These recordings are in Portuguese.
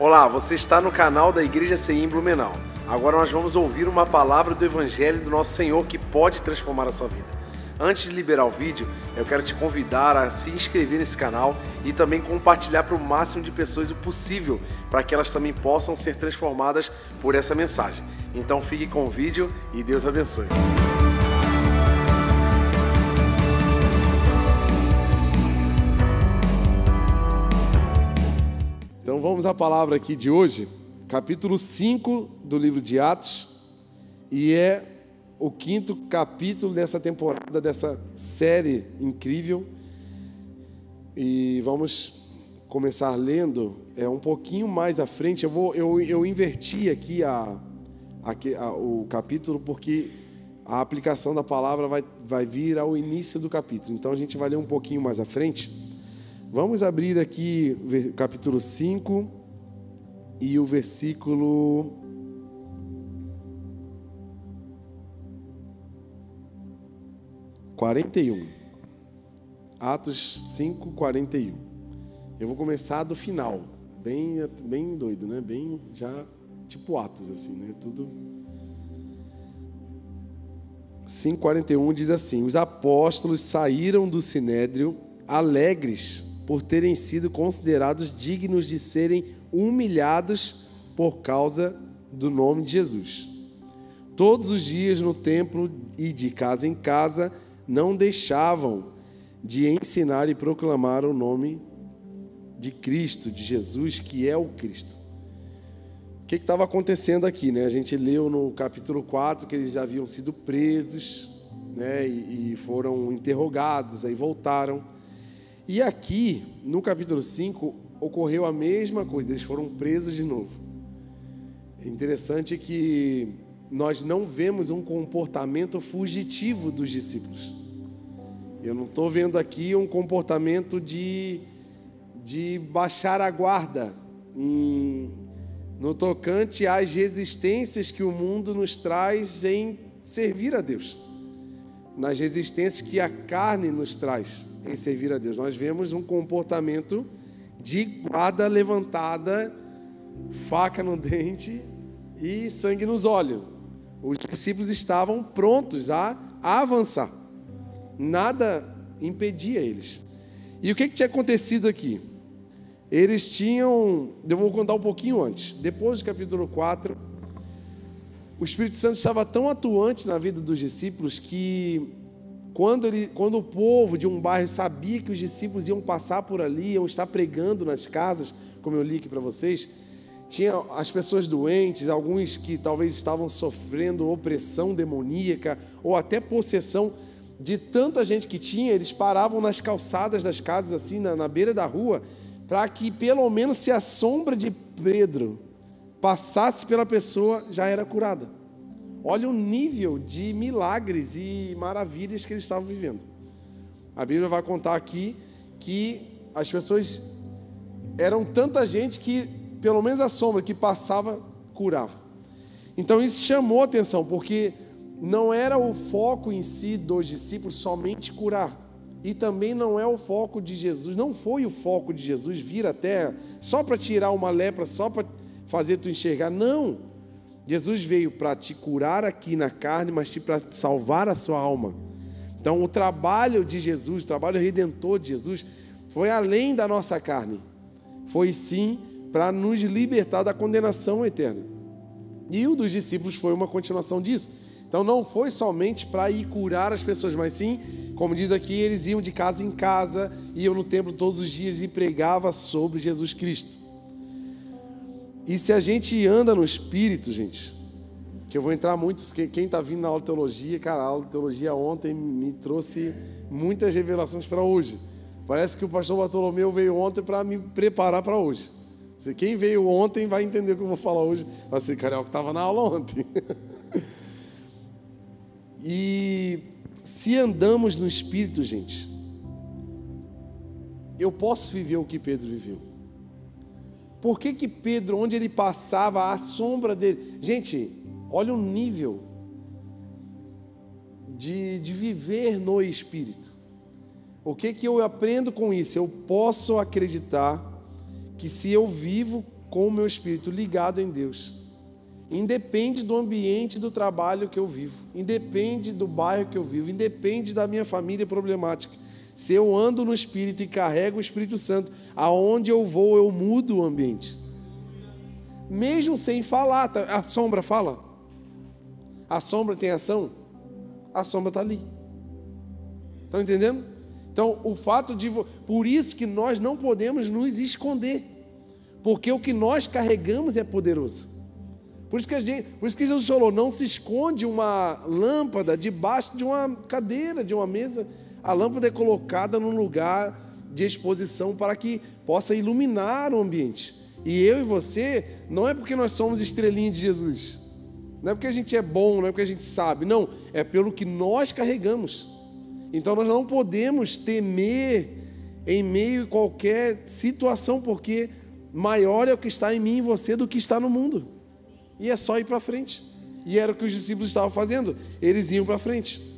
Olá, você está no canal da Igreja CI em Blumenau. Agora nós vamos ouvir uma palavra do Evangelho do nosso Senhor que pode transformar a sua vida. Antes de liberar o vídeo, eu quero te convidar a se inscrever nesse canal e também compartilhar para o máximo de pessoas o possível, para que elas também possam ser transformadas por essa mensagem. Então fique com o vídeo e Deus abençoe. Então vamos à palavra aqui de hoje, capítulo 5 do livro de Atos, e é o 5º capítulo dessa temporada, dessa série incrível. E vamos começar lendo um pouquinho mais à frente. Eu inverti aqui o capítulo, porque a aplicação da palavra vai vir ao início do capítulo. Então a gente vai ler um pouquinho mais à frente. Vamos abrir aqui o capítulo 5 e o versículo 41. Atos 5, 41. Eu vou começar do final. Bem doido, né? Bem já tipo Atos, assim, né? Tudo. 5:41 diz assim: os apóstolos saíram do sinédrio alegres por terem sido considerados dignos de serem humilhados por causa do nome de Jesus. Todos os dias no templo e de casa em casa não deixavam de ensinar e proclamar o nome de Cristo, de Jesus, que é o Cristo. O que estava acontecendo aqui, né? A gente leu no capítulo 4 que eles já haviam sido presos, né? E foram interrogados, aí voltaram. E aqui, no capítulo 5, ocorreu a mesma coisa, eles foram presos de novo. É interessante que nós não vemos um comportamento fugitivo dos discípulos. Eu não estou vendo aqui um comportamento de baixar a guarda no tocante às resistências que o mundo nos traz em servir a Deus. Nas resistências que a carne nos traz em servir a Deus. Nós vemos um comportamento de guarda levantada, faca no dente e sangue nos olhos. Os discípulos estavam prontos a avançar. Nada impedia eles. E o que tinha acontecido aqui? Eles tinham... Eu vou contar um pouquinho antes. Depois do capítulo 4, o Espírito Santo estava tão atuante na vida dos discípulos que quando o povo de um bairro sabia que os discípulos iam passar por ali, iam estar pregando nas casas, como eu li aqui para vocês, tinha as pessoas doentes, alguns que talvez estavam sofrendo opressão demoníaca ou até possessão. De tanta gente que tinha, eles paravam nas calçadas das casas, assim, na beira da rua, para que pelo menos se a sombra de Pedro passasse pela pessoa, já era curada. Olha o nível de milagres e maravilhas que eles estavam vivendo. A Bíblia vai contar aqui que as pessoas eram tanta gente que pelo menos a sombra que passava, curava. Então isso chamou a atenção, porque não era o foco em si dos discípulos somente curar. E também não é o foco de Jesus, não foi o foco de Jesus vir à terra só para tirar uma lepra, só para fazer tu enxergar. Não! Jesus veio para te curar aqui na carne, mas para salvar a sua alma. Então o trabalho de Jesus, o trabalho redentor de Jesus, foi além da nossa carne. Foi sim para nos libertar da condenação eterna. E o dos discípulos foi uma continuação disso. Então não foi somente para ir curar as pessoas, mas sim, como diz aqui, eles iam de casa em casa, iam no templo todos os dias e pregavam sobre Jesus Cristo. E se a gente anda no Espírito, gente, que eu vou entrar muito, quem está vindo na aula de teologia, cara, a aula de teologia ontem me trouxe muitas revelações para hoje. Parece que o pastor Bartolomeu veio ontem para me preparar para hoje. Quem veio ontem vai entender o que eu vou falar hoje. Vai ser, cara, é o que estava na aula ontem. E se andamos no Espírito, gente, eu posso viver o que Pedro viveu. Por que Pedro, onde ele passava, a sombra dele... Gente, olha o nível de viver no Espírito. O que eu aprendo com isso? Eu posso acreditar que se eu vivo com o meu espírito ligado em Deus. Independe do ambiente do trabalho que eu vivo, independe do bairro que eu vivo, independe da minha família problemática. Se eu ando no Espírito e carrego o Espírito Santo, aonde eu vou, eu mudo o ambiente. Mesmo sem falar, a sombra fala. A sombra tem ação, a sombra está ali. Estão entendendo? Então, o fato de... Por isso que nós não podemos nos esconder, porque o que nós carregamos é poderoso. Por isso que Jesus falou, não se esconde uma lâmpada debaixo de uma cadeira, de uma mesa. A lâmpada é colocada num lugar de exposição para que possa iluminar o ambiente. E eu e você, não é porque nós somos estrelinha de Jesus, não é porque a gente é bom, não é porque a gente sabe, não, é pelo que nós carregamos. Então nós não podemos temer em meio a qualquer situação, porque maior é o que está em mim e você do que está no mundo. E é só ir para frente. E era o que os discípulos estavam fazendo, eles iam para frente.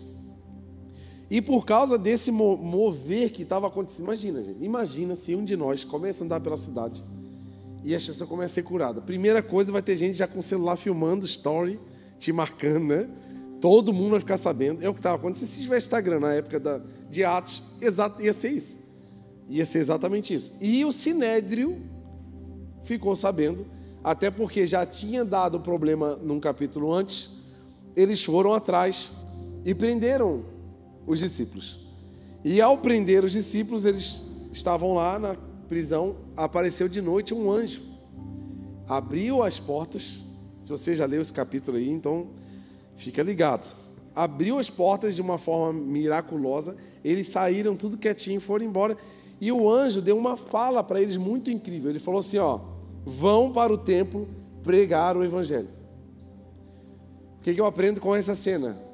E por causa desse mover que estava acontecendo, imagina, gente, imagina se um de nós começa a andar pela cidade e a pessoa começa a ser curada. Primeira coisa, vai ter gente já com o celular filmando story, te marcando, né? Todo mundo vai ficar sabendo. É o que estava acontecendo. Se tivesse Instagram na época de Atos, ia ser isso. Ia ser exatamente isso. E o Sinédrio ficou sabendo, até porque já tinha dado problema num capítulo antes, eles foram atrás e prenderam os discípulos. E ao prender os discípulos, eles estavam lá na prisão, apareceu de noite um anjo, abriu as portas. Se você já leu esse capítulo aí, então fica ligado. Abriu as portas de uma forma miraculosa, eles saíram tudo quietinho, foram embora, e o anjo deu uma fala para eles muito incrível. Ele falou assim, vão para o templo pregar o evangelho. O que eu aprendo com essa cena?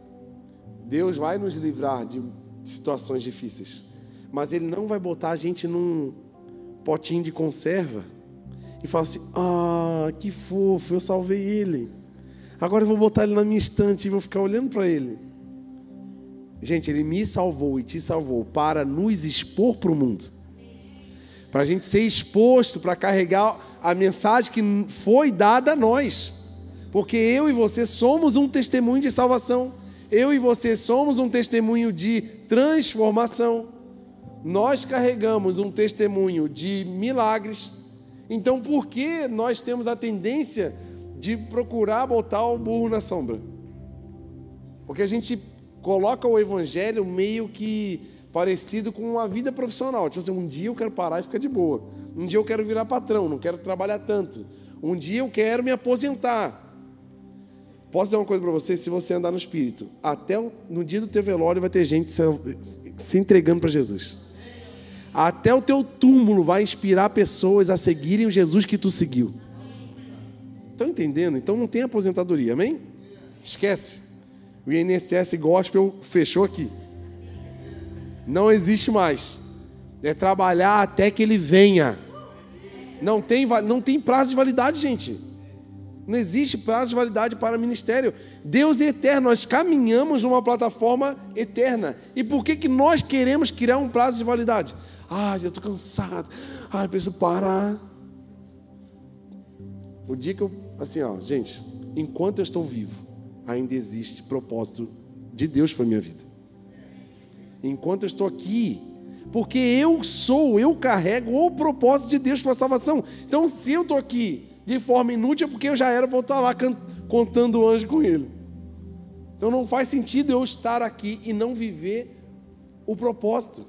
Deus vai nos livrar de situações difíceis, mas Ele não vai botar a gente num potinho de conserva e falar assim, que fofo, eu salvei ele, agora eu vou botar ele na minha estante e vou ficar olhando para ele. Gente, Ele me salvou e te salvou para nos expor para o mundo, para a gente ser exposto, para carregar a mensagem que foi dada a nós, porque eu e você somos um testemunho de salvação. Eu e você somos um testemunho de transformação. Nós carregamos um testemunho de milagres. Então, por que nós temos a tendência de procurar botar o burro na sombra? Porque a gente coloca o evangelho meio que parecido com uma vida profissional. Tipo assim, um dia eu quero parar e ficar de boa. Um dia eu quero virar patrão, não quero trabalhar tanto. Um dia eu quero me aposentar. Posso dizer uma coisa para você? Se você andar no Espírito, até no dia do teu velório vai ter gente se entregando para Jesus. Até o teu túmulo vai inspirar pessoas a seguirem o Jesus que tu seguiu. Estão entendendo? Então não tem aposentadoria, amém? Esquece. O INSS Gospel fechou aqui. Não existe mais. É trabalhar até que ele venha. Não tem prazo de validade, gente. Não existe prazo de validade para ministério. Deus é eterno, nós caminhamos numa plataforma eterna. E por que nós queremos criar um prazo de validade? Já estou cansado. Eu preciso parar. O dia que gente, enquanto eu estou vivo, ainda existe propósito de Deus para a minha vida. Enquanto eu estou aqui, porque eu carrego o propósito de Deus para a salvação. Então, se eu estou aqui de forma inútil, é porque eu já era para estar lá contando o anjo com ele. Então não faz sentido eu estar aqui e não viver o propósito.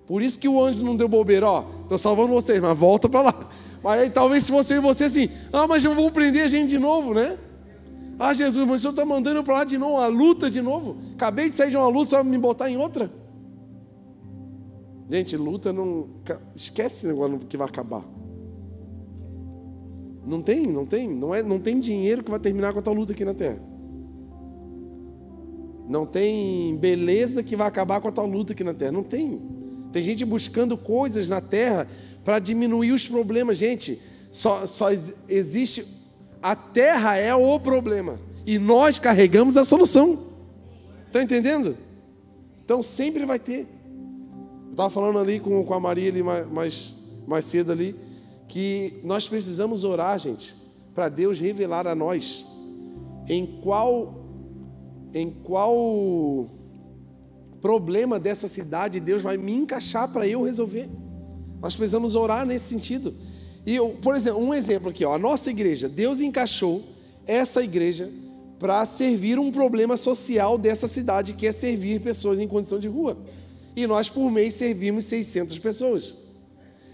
Por isso que o anjo não deu bobeira, estou salvando vocês, mas volta para lá. Mas aí talvez se você e você assim, mas eu vou prender a gente de novo, né? Jesus, mas o Senhor está mandando eu para lá de novo, uma luta de novo. Acabei de sair de uma luta, só me botar em outra. Gente, luta não... Esquece esse negócio que vai acabar. Não tem dinheiro que vai terminar com a tua luta aqui na terra. Não tem beleza que vai acabar com a tua luta aqui na terra. Não tem. Tem gente buscando coisas na terra para diminuir os problemas. Gente, só existe... A terra é o problema. E nós carregamos a solução. Estão entendendo? Então sempre vai ter. Eu estava falando ali com a Maria ali mais cedo ali, que nós precisamos orar, gente, para Deus revelar a nós em qual problema dessa cidade Deus vai me encaixar para eu resolver. Nós precisamos orar nesse sentido. E, por exemplo, um exemplo aqui, ó, a nossa igreja, Deus encaixou essa igreja para servir um problema social dessa cidade, que é servir pessoas em condição de rua. E nós, por mês, servimos 600 pessoas.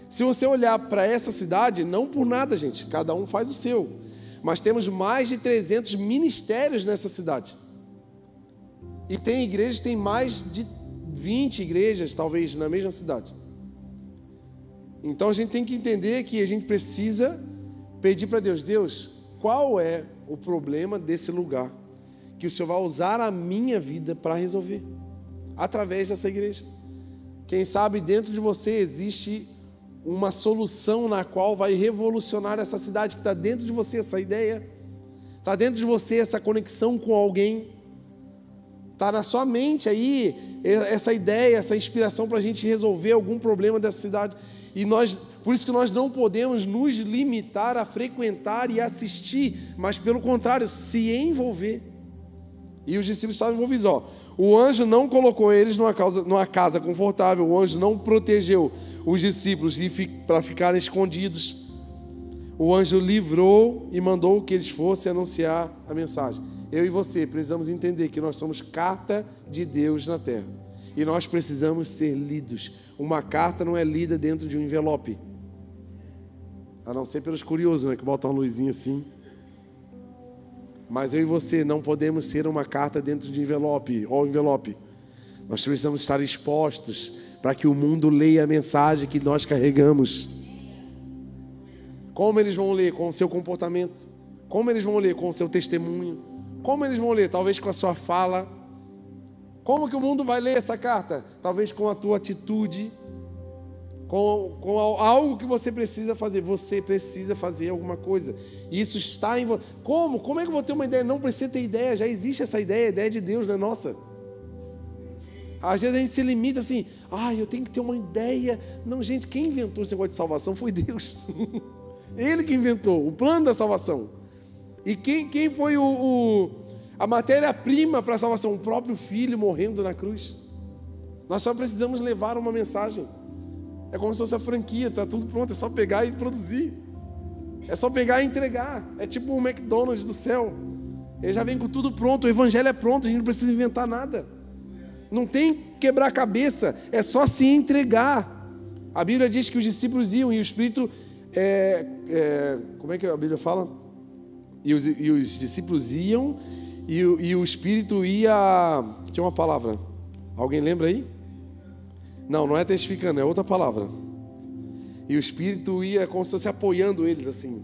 Se você olhar para essa cidade, não por nada, gente, cada um faz o seu, mas temos mais de 300 ministérios nessa cidade. E tem igrejas, tem mais de 20 igrejas, talvez, na mesma cidade. Então a gente tem que entender que a gente precisa pedir para Deus, Deus, qual é o problema desse lugar que o Senhor vai usar a minha vida para resolver através dessa igreja? Quem sabe dentro de você existe uma solução na qual vai revolucionar essa cidade, que está dentro de você essa ideia, está dentro de você essa conexão com alguém, está na sua mente aí essa ideia, essa inspiração para a gente resolver algum problema dessa cidade. E por isso que nós não podemos nos limitar a frequentar e assistir, mas pelo contrário, se envolver. E os discípulos estavam envolvidos, ó. O anjo não colocou eles numa casa confortável, o anjo não protegeu os discípulos para ficarem escondidos. O anjo livrou e mandou que eles fossem anunciar a mensagem. Eu e você precisamos entender que nós somos carta de Deus na terra. E nós precisamos ser lidos. Uma carta não é lida dentro de um envelope. A não ser pelos curiosos, né? Que botam uma luzinha assim. Mas eu e você não podemos ser uma carta dentro de envelope, ou envelope. Nós precisamos estar expostos para que o mundo leia a mensagem que nós carregamos. Como eles vão ler? Com o seu comportamento. Como eles vão ler? Com o seu testemunho. Como eles vão ler? Talvez com a sua fala. Como que o mundo vai ler essa carta? Talvez com a tua atitude, com algo que você precisa fazer. Você precisa fazer alguma coisa. Isso está em você. Como? Como é que eu vou ter uma ideia? Não precisa ter ideia, já existe essa ideia, a ideia de Deus, não é nossa. Às vezes a gente se limita assim, eu tenho que ter uma ideia. Não, gente, quem inventou esse negócio de salvação foi Deus. Ele que inventou o plano da salvação. E quem foi a matéria-prima para a salvação? O próprio Filho morrendo na cruz. Nós só precisamos levar uma mensagem. É como se fosse a franquia, está tudo pronto, é só pegar e produzir. É só pegar e entregar. É tipo um McDonald's do céu. Ele já vem com tudo pronto, o evangelho é pronto, a gente não precisa inventar nada. Não tem quebrar cabeça, é só se entregar. A Bíblia diz que os discípulos iam e o Espírito... como é que a Bíblia fala? E os discípulos iam e o Espírito ia... Tinha uma palavra. Alguém lembra aí? Não é testificando, é outra palavra. E o Espírito ia como se fosse apoiando eles assim.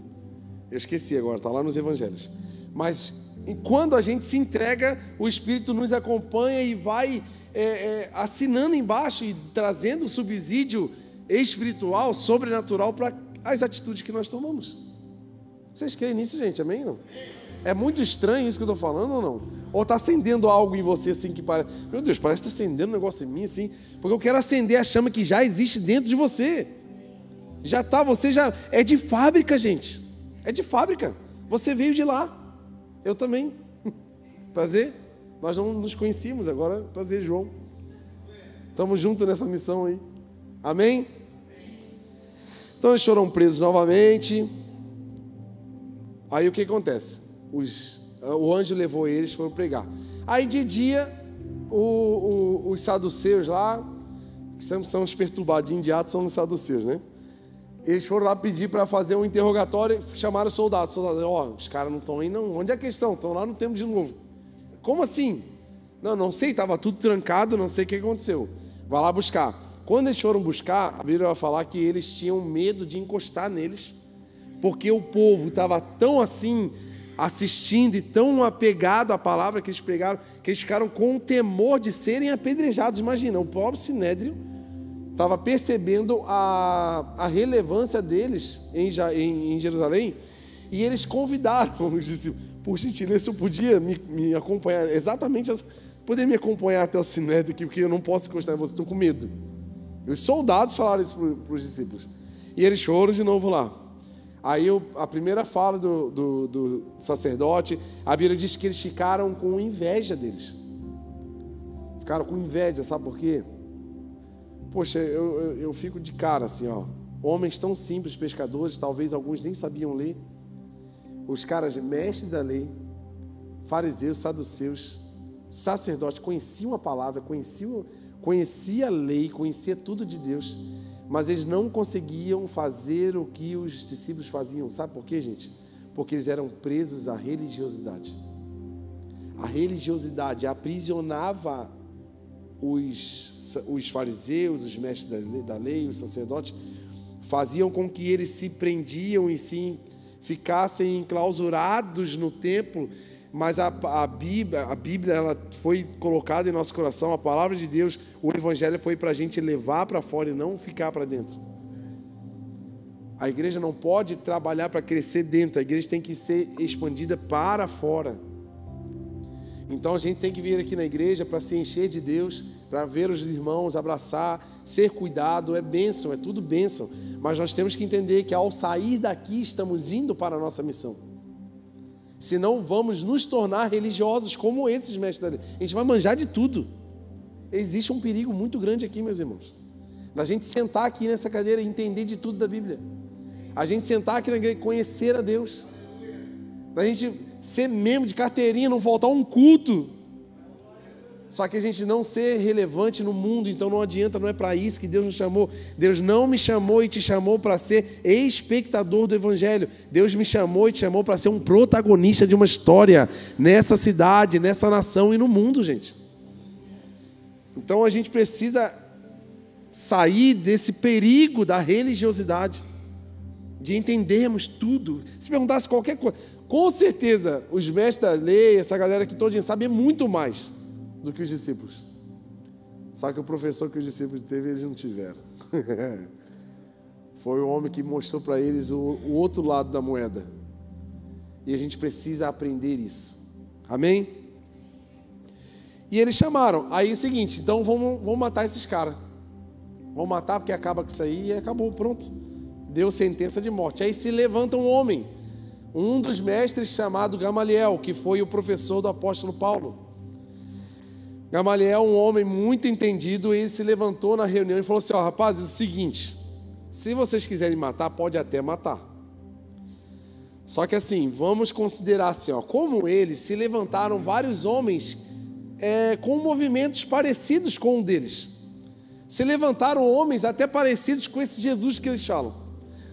Eu esqueci agora, está lá nos Evangelhos. Mas quando a gente se entrega, o Espírito nos acompanha e vai assinando embaixo e trazendo subsídio espiritual, sobrenatural para as atitudes que nós tomamos. Vocês creem nisso, gente? Amém? Não? É muito estranho isso que eu estou falando ou não? Ou está acendendo algo em você assim que parece... Meu Deus, parece que está acendendo um negócio em mim assim. Porque eu quero acender a chama que já existe dentro de você. Já está, você já... É de fábrica, gente. É de fábrica. Você veio de lá. Eu também. Prazer. Nós não nos conhecíamos, agora prazer, João. Estamos juntos nessa missão aí. Amém? Então eles foram presos novamente. Aí o que acontece? O anjo levou eles, foram pregar. Aí de dia, os saduceus lá, que são os perturbadinhos de atos, são os saduceus, né? Eles foram lá pedir para fazer um interrogatório, chamaram os soldados. Os caras não estão aí não, onde é que eles estão? Estão lá no templo de novo. Como assim? Não sei, estava tudo trancado, não sei o que aconteceu. Vai lá buscar. Quando eles foram buscar, a Bíblia vai falar que eles tinham medo de encostar neles, porque o povo estava tão assim, assistindo e tão apegado à palavra que eles pregaram, que eles ficaram com o temor de serem apedrejados. Imagina, o pobre Sinédrio estava percebendo a relevância deles em Jerusalém, e eles convidaram os discípulos, por gentileza, eu podia me acompanhar, exatamente, poder me acompanhar até o Sinédrio aqui, porque eu não posso encostar em você, estou com medo. Os soldados falaram isso para os discípulos, e eles foram de novo lá. Aí a primeira fala do sacerdote, a Bíblia diz que eles ficaram com inveja deles. Ficaram com inveja, sabe por quê? Poxa, eu fico de cara assim, ó. Homens tão simples, pescadores, talvez alguns nem sabiam ler. Os caras mestres da lei, fariseus, saduceus, sacerdotes, conheciam a palavra, conhecia a lei, conhecia tudo de Deus, mas eles não conseguiam fazer o que os discípulos faziam. Sabe por quê, gente? Porque eles eram presos à religiosidade. A religiosidade aprisionava os fariseus, os mestres da lei, os sacerdotes, faziam com que eles se prendiam e ficassem enclausurados no templo. Mas a Bíblia ela foi colocada em nosso coração, a palavra de Deus, o Evangelho foi para a gente levar para fora e não ficar para dentro. A igreja não pode trabalhar para crescer dentro, a igreja tem que ser expandida para fora. Então a gente tem que vir aqui na igreja para se encher de Deus, para ver os irmãos, abraçar, ser cuidado, é bênção, é tudo bênção. Mas nós temos que entender que ao sair daqui estamos indo para a nossa missão. Senão vamos nos tornar religiosos como esses mestres da lei. A gente vai manjar de tudo. Existe um perigo muito grande aqui, meus irmãos. Da gente sentar aqui nessa cadeira e entender de tudo da Bíblia. A gente sentar aqui na igreja e conhecer a Deus. Da gente ser membro de carteirinha, não faltar um culto. Só que a gente não ser relevante no mundo, então não adianta, não é para isso que Deus nos chamou. Deus não me chamou e te chamou para ser espectador do Evangelho. Deus me chamou e te chamou para ser um protagonista de uma história nessa cidade, nessa nação e no mundo, gente. Então a gente precisa sair desse perigo da religiosidade, de entendermos tudo. Se perguntasse qualquer coisa, com certeza os mestres da lei, essa galera que todinha sabe muito mais do que os discípulos. Só que o professor que os discípulos teve, eles não tiveram. Foi o homem que mostrou para eles o outro lado da moeda. E a gente precisa aprender isso. Amém? E eles chamaram. Aí é o seguinte, então vamos matar esses caras. Vamos matar porque acaba com isso aí e acabou, pronto. Deu sentença de morte. Aí se levanta um homem, um dos mestres chamado Gamaliel, que foi o professor do apóstolo Paulo. Gamaliel, um homem muito entendido, ele se levantou na reunião e falou assim: ó, rapazes, é o seguinte, se vocês quiserem matar, pode até matar. Só que assim, vamos considerar assim, ó, como eles se levantaram vários homens com movimentos parecidos com um deles. Se levantaram homens até parecidos com esse Jesus que eles falam.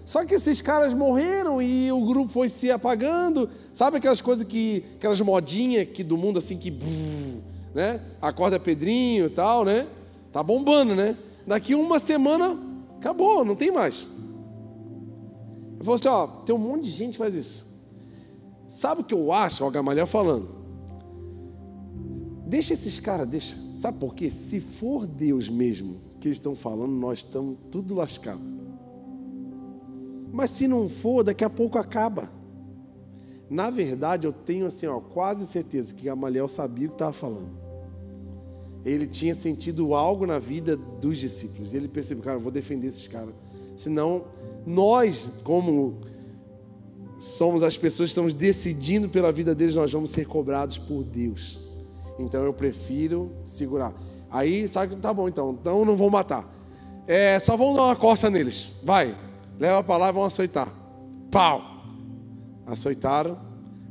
Só que esses caras morreram e o grupo foi se apagando. Sabe aquelas coisas aquelas modinhas do mundo assim que... né? Acorda Pedrinho e tal, né? Tá bombando, né? Daqui uma semana, acabou, não tem mais. Eu falei assim, ó, tem um monte de gente que faz isso. Sabe o que eu acho? Ó, o Gamaliel falando. Deixa esses caras, deixa. Sabe por quê? Se for Deus mesmo que eles estão falando, nós estamos tudo lascado. Mas se não for, daqui a pouco acaba. Na verdade, eu tenho assim, ó, quase certeza que Gamaliel sabia o que estava falando. Ele tinha sentido algo na vida dos discípulos. Ele percebeu, cara, eu vou defender esses caras. Senão, nós, como somos as pessoas que estamos decidindo pela vida deles, nós vamos ser cobrados por Deus. Então, eu prefiro segurar. Aí, sabe que tá bom, então não vão matar. Só vão dar uma coça neles. Vai, leva para lá e vão açoitar. Pau! Açoitaram.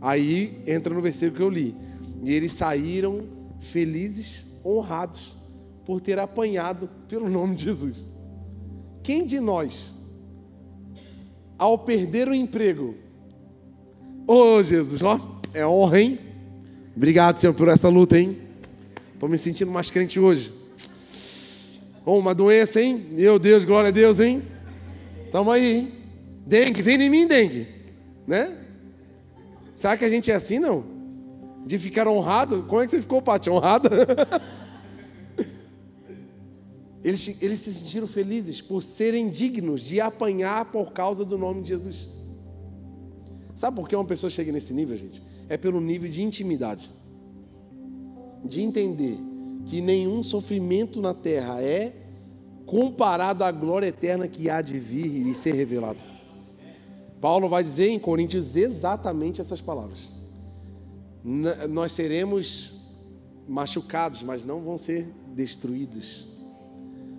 Aí, entra no versículo que eu li. E eles saíram felizes, honrados por ter apanhado pelo nome de Jesus. Quem de nós, ao perder o emprego, Jesus, ó, é honra, hein? Obrigado, Senhor, por essa luta, hein? Estou me sentindo mais crente hoje. Uma doença, hein? Meu Deus, glória a Deus, hein? Tamo aí, hein? Dengue, vem em mim, dengue, né? Será que a gente é assim, não? De ficar honrado? Como é que você ficou, Paty? Honrada? Eles se sentiram felizes por serem dignos de apanhar por causa do nome de Jesus. Sabe por que uma pessoa chega nesse nível, gente? É pelo nível de intimidade. De entender que nenhum sofrimento na terra é comparado à glória eterna que há de vir e ser revelado. Paulo vai dizer em Coríntios exatamente essas palavras. Nós seremos machucados, mas não vão ser destruídos.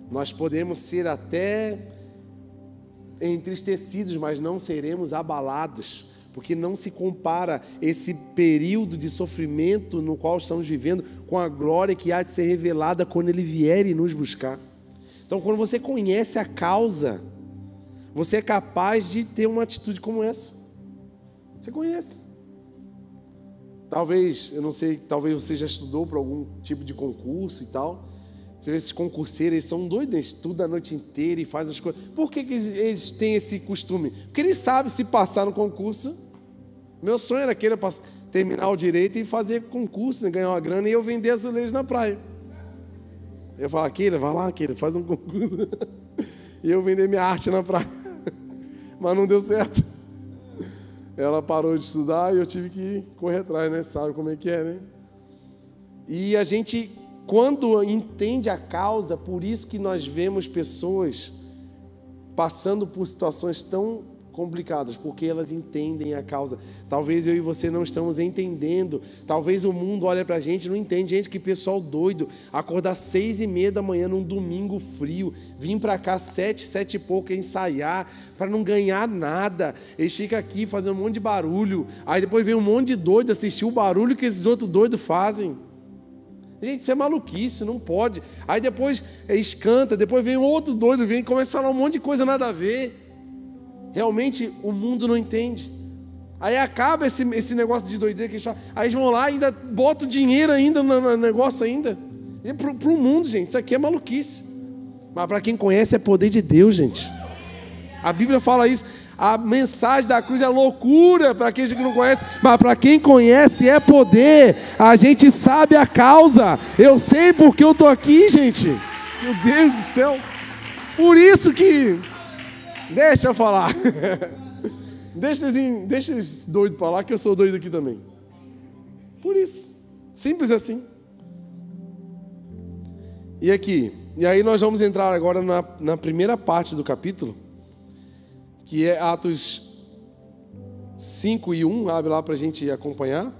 Nós podemos ser até entristecidos, mas não seremos abalados, porque não se compara esse período de sofrimento no qual estamos vivendo com a glória que há de ser revelada quando Ele vier e nos buscar. Então, quando você conhece a causa, você é capaz de ter uma atitude como essa. Você conhece. Talvez, eu não sei, talvez você já estudou para algum tipo de concurso e tal. Você vê esses concurseiros, eles são doidos, eles estudam a noite inteira e fazem as coisas. Por que eles têm esse costume? Porque eles sabem se passar no concurso. Meu sonho era querer terminar o direito e fazer concurso, né, ganhar uma grana e eu vender azulejos na praia. Eu falo, Keila, vai lá, Keila, faz um concurso. E eu vender minha arte na praia. Mas não deu certo. Ela parou de estudar e eu tive que correr atrás, né? Sabe como é que é, né? E a gente, quando entende a causa, por isso que nós vemos pessoas passando por situações tão complicadas, porque elas entendem a causa. Talvez eu e você não estamos entendendo. Talvez o mundo olha pra gente e não entende. Gente, que pessoal doido. Acordar 6:30 da manhã num domingo frio, vir pra cá 7 e pouco ensaiar, para não ganhar nada. Eles ficam aqui fazendo um monte de barulho. Aí depois vem um monte de doido assistir o barulho que esses outros doidos fazem. Gente, isso é maluquice, não pode. Aí depois eles cantam, depois vem outro doido, vem e começa a falar um monte de coisa nada a ver. Realmente o mundo não entende. Aí acaba esse negócio de doideira que eles falam. Aí eles vão lá e ainda botam dinheiro ainda no negócio ainda. Para o mundo, gente, isso aqui é maluquice. Mas para quem conhece é poder de Deus, gente. A Bíblia fala isso. A mensagem da cruz é loucura para aqueles que não conhecem, mas para quem conhece é poder. A gente sabe a causa. Eu sei porque eu estou aqui, gente. Meu Deus do céu. Por isso que... Deixa eu falar. Deixa esse doido para lá, que eu sou doido aqui também. Por isso. Simples assim. E aqui. E aí nós vamos entrar agora na primeira parte do capítulo, que é Atos 5:1. Abre lá para a gente acompanhar.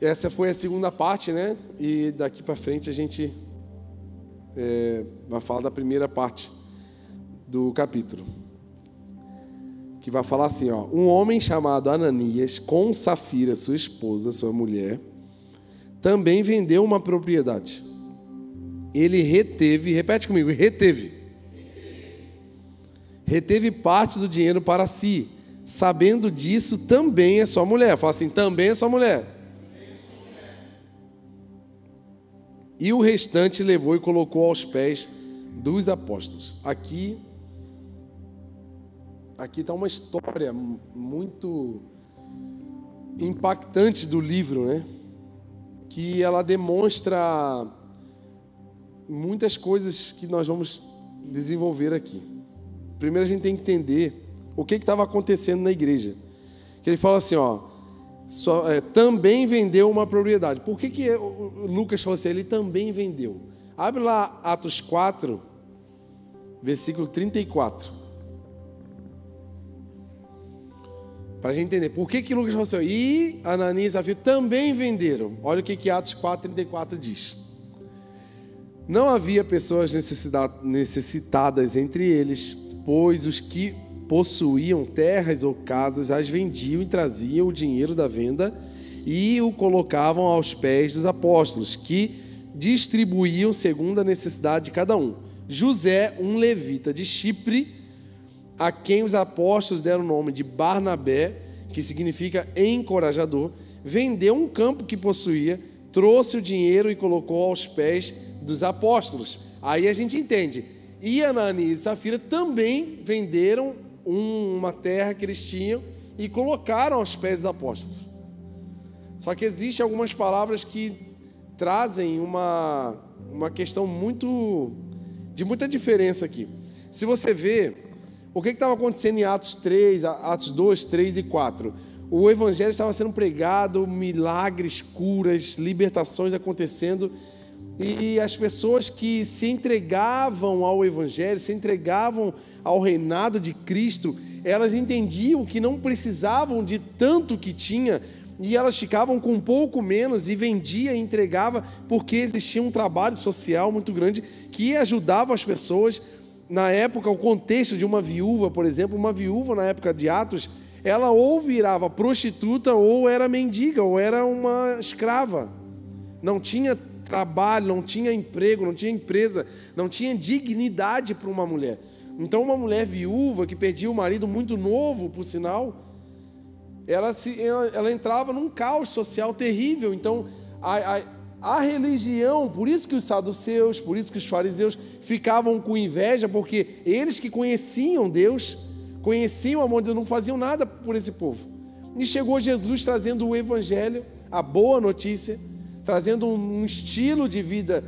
Essa foi a segunda parte, né? E daqui para frente a gente vai falar da primeira parte do capítulo, que vai falar assim, ó: um homem chamado Ananias, com Safira, sua esposa, sua mulher, também vendeu uma propriedade. Ele reteve, repete comigo, reteve parte do dinheiro para si. Sabendo disso, também é sua mulher. Fala assim, também é sua mulher. E o restante levou e colocou aos pés dos apóstolos. Aqui está uma história muito impactante do livro, né? Que ela demonstra muitas coisas que nós vamos desenvolver aqui. Primeiro a gente tem que entender o que estava acontecendo na igreja. Que ele fala assim, ó, também vendeu uma propriedade. Por que o Lucas falou assim? Ele também vendeu. Abre lá Atos 4, versículo 34. Para a gente entender. Por que Lucas falou assim? E Ananias e Safira também venderam. Olha o que Atos 4, 34 diz. Não havia pessoas necessitadas entre eles, pois os que possuíam terras ou casas as vendiam e traziam o dinheiro da venda e o colocavam aos pés dos apóstolos, que distribuíam segundo a necessidade de cada um. José, um levita de Chipre, a quem os apóstolos deram o nome de Barnabé, que significa encorajador, vendeu um campo que possuía, trouxe o dinheiro e colocou aos pés dos apóstolos. Aí a gente entende. E Ananias e Safira também venderam uma terra que eles tinham e colocaram aos pés dos apóstolos. Só que existem algumas palavras que trazem uma questão de muita diferença aqui. Se você vê, o que estava acontecendo em Atos 3, Atos 2, 3 e 4? O evangelho estava sendo pregado, milagres, curas, libertações acontecendo, E as pessoas que se entregavam ao Evangelho, se entregavam ao reinado de Cristo, elas entendiam que não precisavam de tanto que tinha, e elas ficavam com um pouco menos e vendia e entregava, porque existia um trabalho social muito grande que ajudava as pessoas. Na época, o contexto de uma viúva, por exemplo, uma viúva na época de Atos, ela ou virava prostituta, ou era mendiga, ou era uma escrava. Não tinha trabalho, não tinha emprego, não tinha empresa, não tinha dignidade para uma mulher. Então, uma mulher viúva que perdia o marido muito novo, por sinal, ela entrava num caos social terrível. Então, a religião, por isso que os saduceus, por isso que os fariseus ficavam com inveja, porque eles que conheciam Deus, conheciam o amor de Deus, não faziam nada por esse povo. E chegou Jesus trazendo o Evangelho, a boa notícia, trazendo um estilo de vida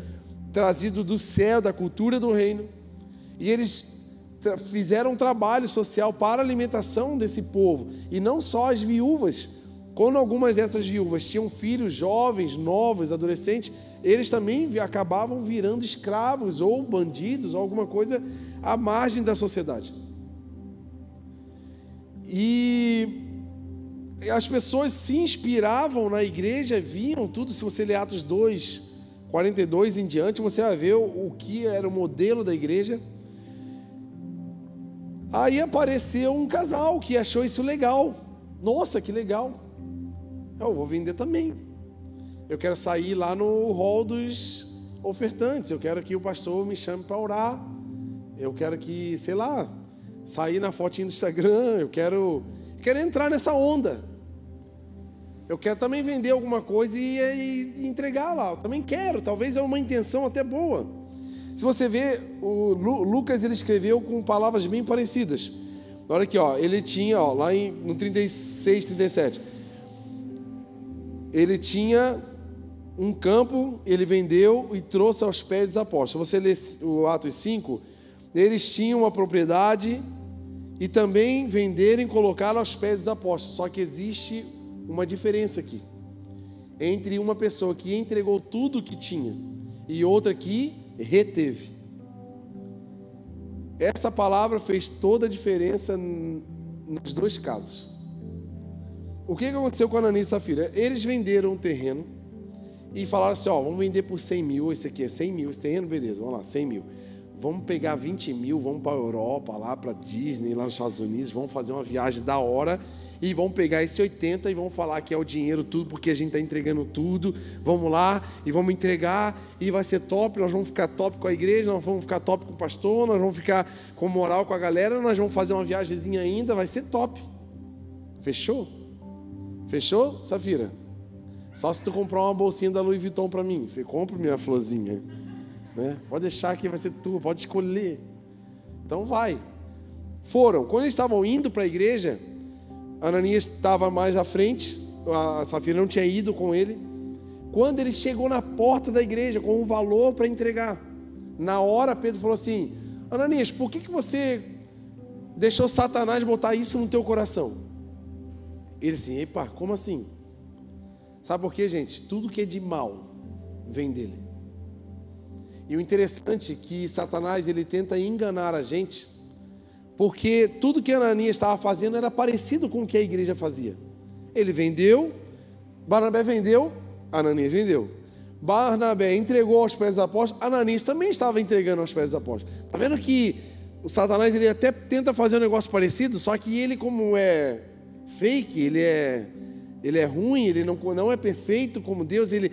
trazido do céu, da cultura do reino. E eles fizeram um trabalho social para a alimentação desse povo. E não só as viúvas. Quando algumas dessas viúvas tinham filhos jovens, novos, adolescentes, eles também acabavam virando escravos ou bandidos ou alguma coisa à margem da sociedade. E as pessoas se inspiravam na igreja, viam tudo. Se você ler Atos 2, 42 em diante, você vai ver o que era o modelo da igreja. Aí apareceu um casal que achou isso legal. Nossa, que legal. Eu vou vender também. Eu quero sair lá no hall dos ofertantes. Eu quero que o pastor me chame para orar. Eu quero que, sei lá, sair na fotinha do Instagram. Eu quero entrar nessa onda. Eu quero também vender alguma coisa e entregar lá. Eu também quero. Talvez é uma intenção até boa. Se você vê, o Lucas ele escreveu com palavras bem parecidas. Olha aqui, ó, ele tinha, ó, lá no 36, 37, ele tinha um campo, ele vendeu e trouxe aos pés dos apóstolos. Se você ler o Atos 5, eles tinham uma propriedade e também venderam e colocaram aos pés dos apóstolos. Só que existe uma diferença aqui entre uma pessoa que entregou tudo o que tinha e outra que reteve. Essa palavra fez toda a diferença nos dois casos. O que aconteceu com Ananias e Safira? Eles venderam um terreno e falaram assim, ó, vamos vender por 100 mil, esse aqui é 100 mil, esse terreno, beleza, vamos lá, 100 mil. Vamos pegar 20 mil, vamos para a Europa, lá para Disney, lá nos Estados Unidos, vamos fazer uma viagem da hora e vamos pegar esse 80 e vamos falar que é o dinheiro tudo, porque a gente está entregando tudo, vamos lá e vamos entregar e vai ser top, nós vamos ficar top com a igreja, nós vamos ficar top com o pastor, nós vamos ficar com moral com a galera, nós vamos fazer uma viagemzinha ainda, vai ser top. Fechou? Fechou, Safira? Só se tu comprar uma bolsinha da Louis Vuitton para mim, compra minha florzinha, né? Pode deixar que vai ser tua, pode escolher. Então vai. Foram, quando eles estavam indo para a igreja, Ananias estava mais à frente, a Safira não tinha ido com ele. Quando ele chegou na porta da igreja com um valor para entregar, na hora Pedro falou assim, Ananias, por que você deixou Satanás botar isso no teu coração? Ele assim, epa, como assim? Sabe por quê, gente? Tudo que é de mal vem dele. E o interessante é que Satanás ele tenta enganar a gente, porque tudo que Ananias estava fazendo era parecido com o que a igreja fazia. Ele vendeu, Barnabé vendeu, Ananias vendeu. Barnabé entregou aos pés dos apóstolos, Ananias também estava entregando aos pés dos apóstolos. Está vendo que o Satanás ele até tenta fazer um negócio parecido, só que ele, como é fake, ele é ruim, ele não é perfeito como Deus, ele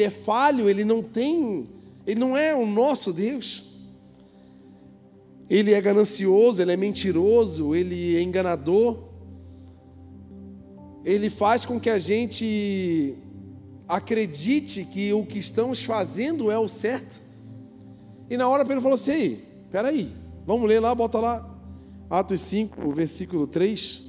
é falho, ele não é o nosso Deus. Ele é ganancioso, ele é mentiroso, ele é enganador. Ele faz com que a gente acredite que o que estamos fazendo é o certo. E na hora Pedro falou assim, peraí, vamos ler lá, bota lá, Atos 5, versículo 3.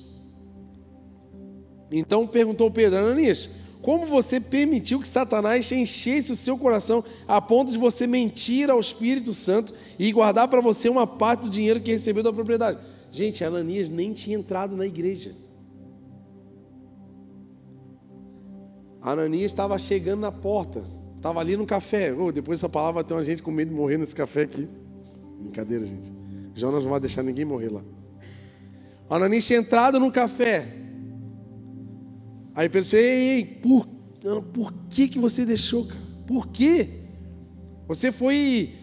Então perguntou Pedro, Ananias, como você permitiu que Satanás enchesse o seu coração a ponto de você mentir ao Espírito Santo e guardar para você uma parte do dinheiro que recebeu da propriedade? Gente, Ananias nem tinha entrado na igreja. Ananias estava chegando na porta, Estava ali no café. Depois dessa palavra vai ter uma gente com medo de morrer nesse café aqui. Brincadeira, gente. Jonas não vai deixar ninguém morrer lá. Ananias tinha entrado no café. Aí pensei, ei, por que você deixou, cara? Por quê? Você foi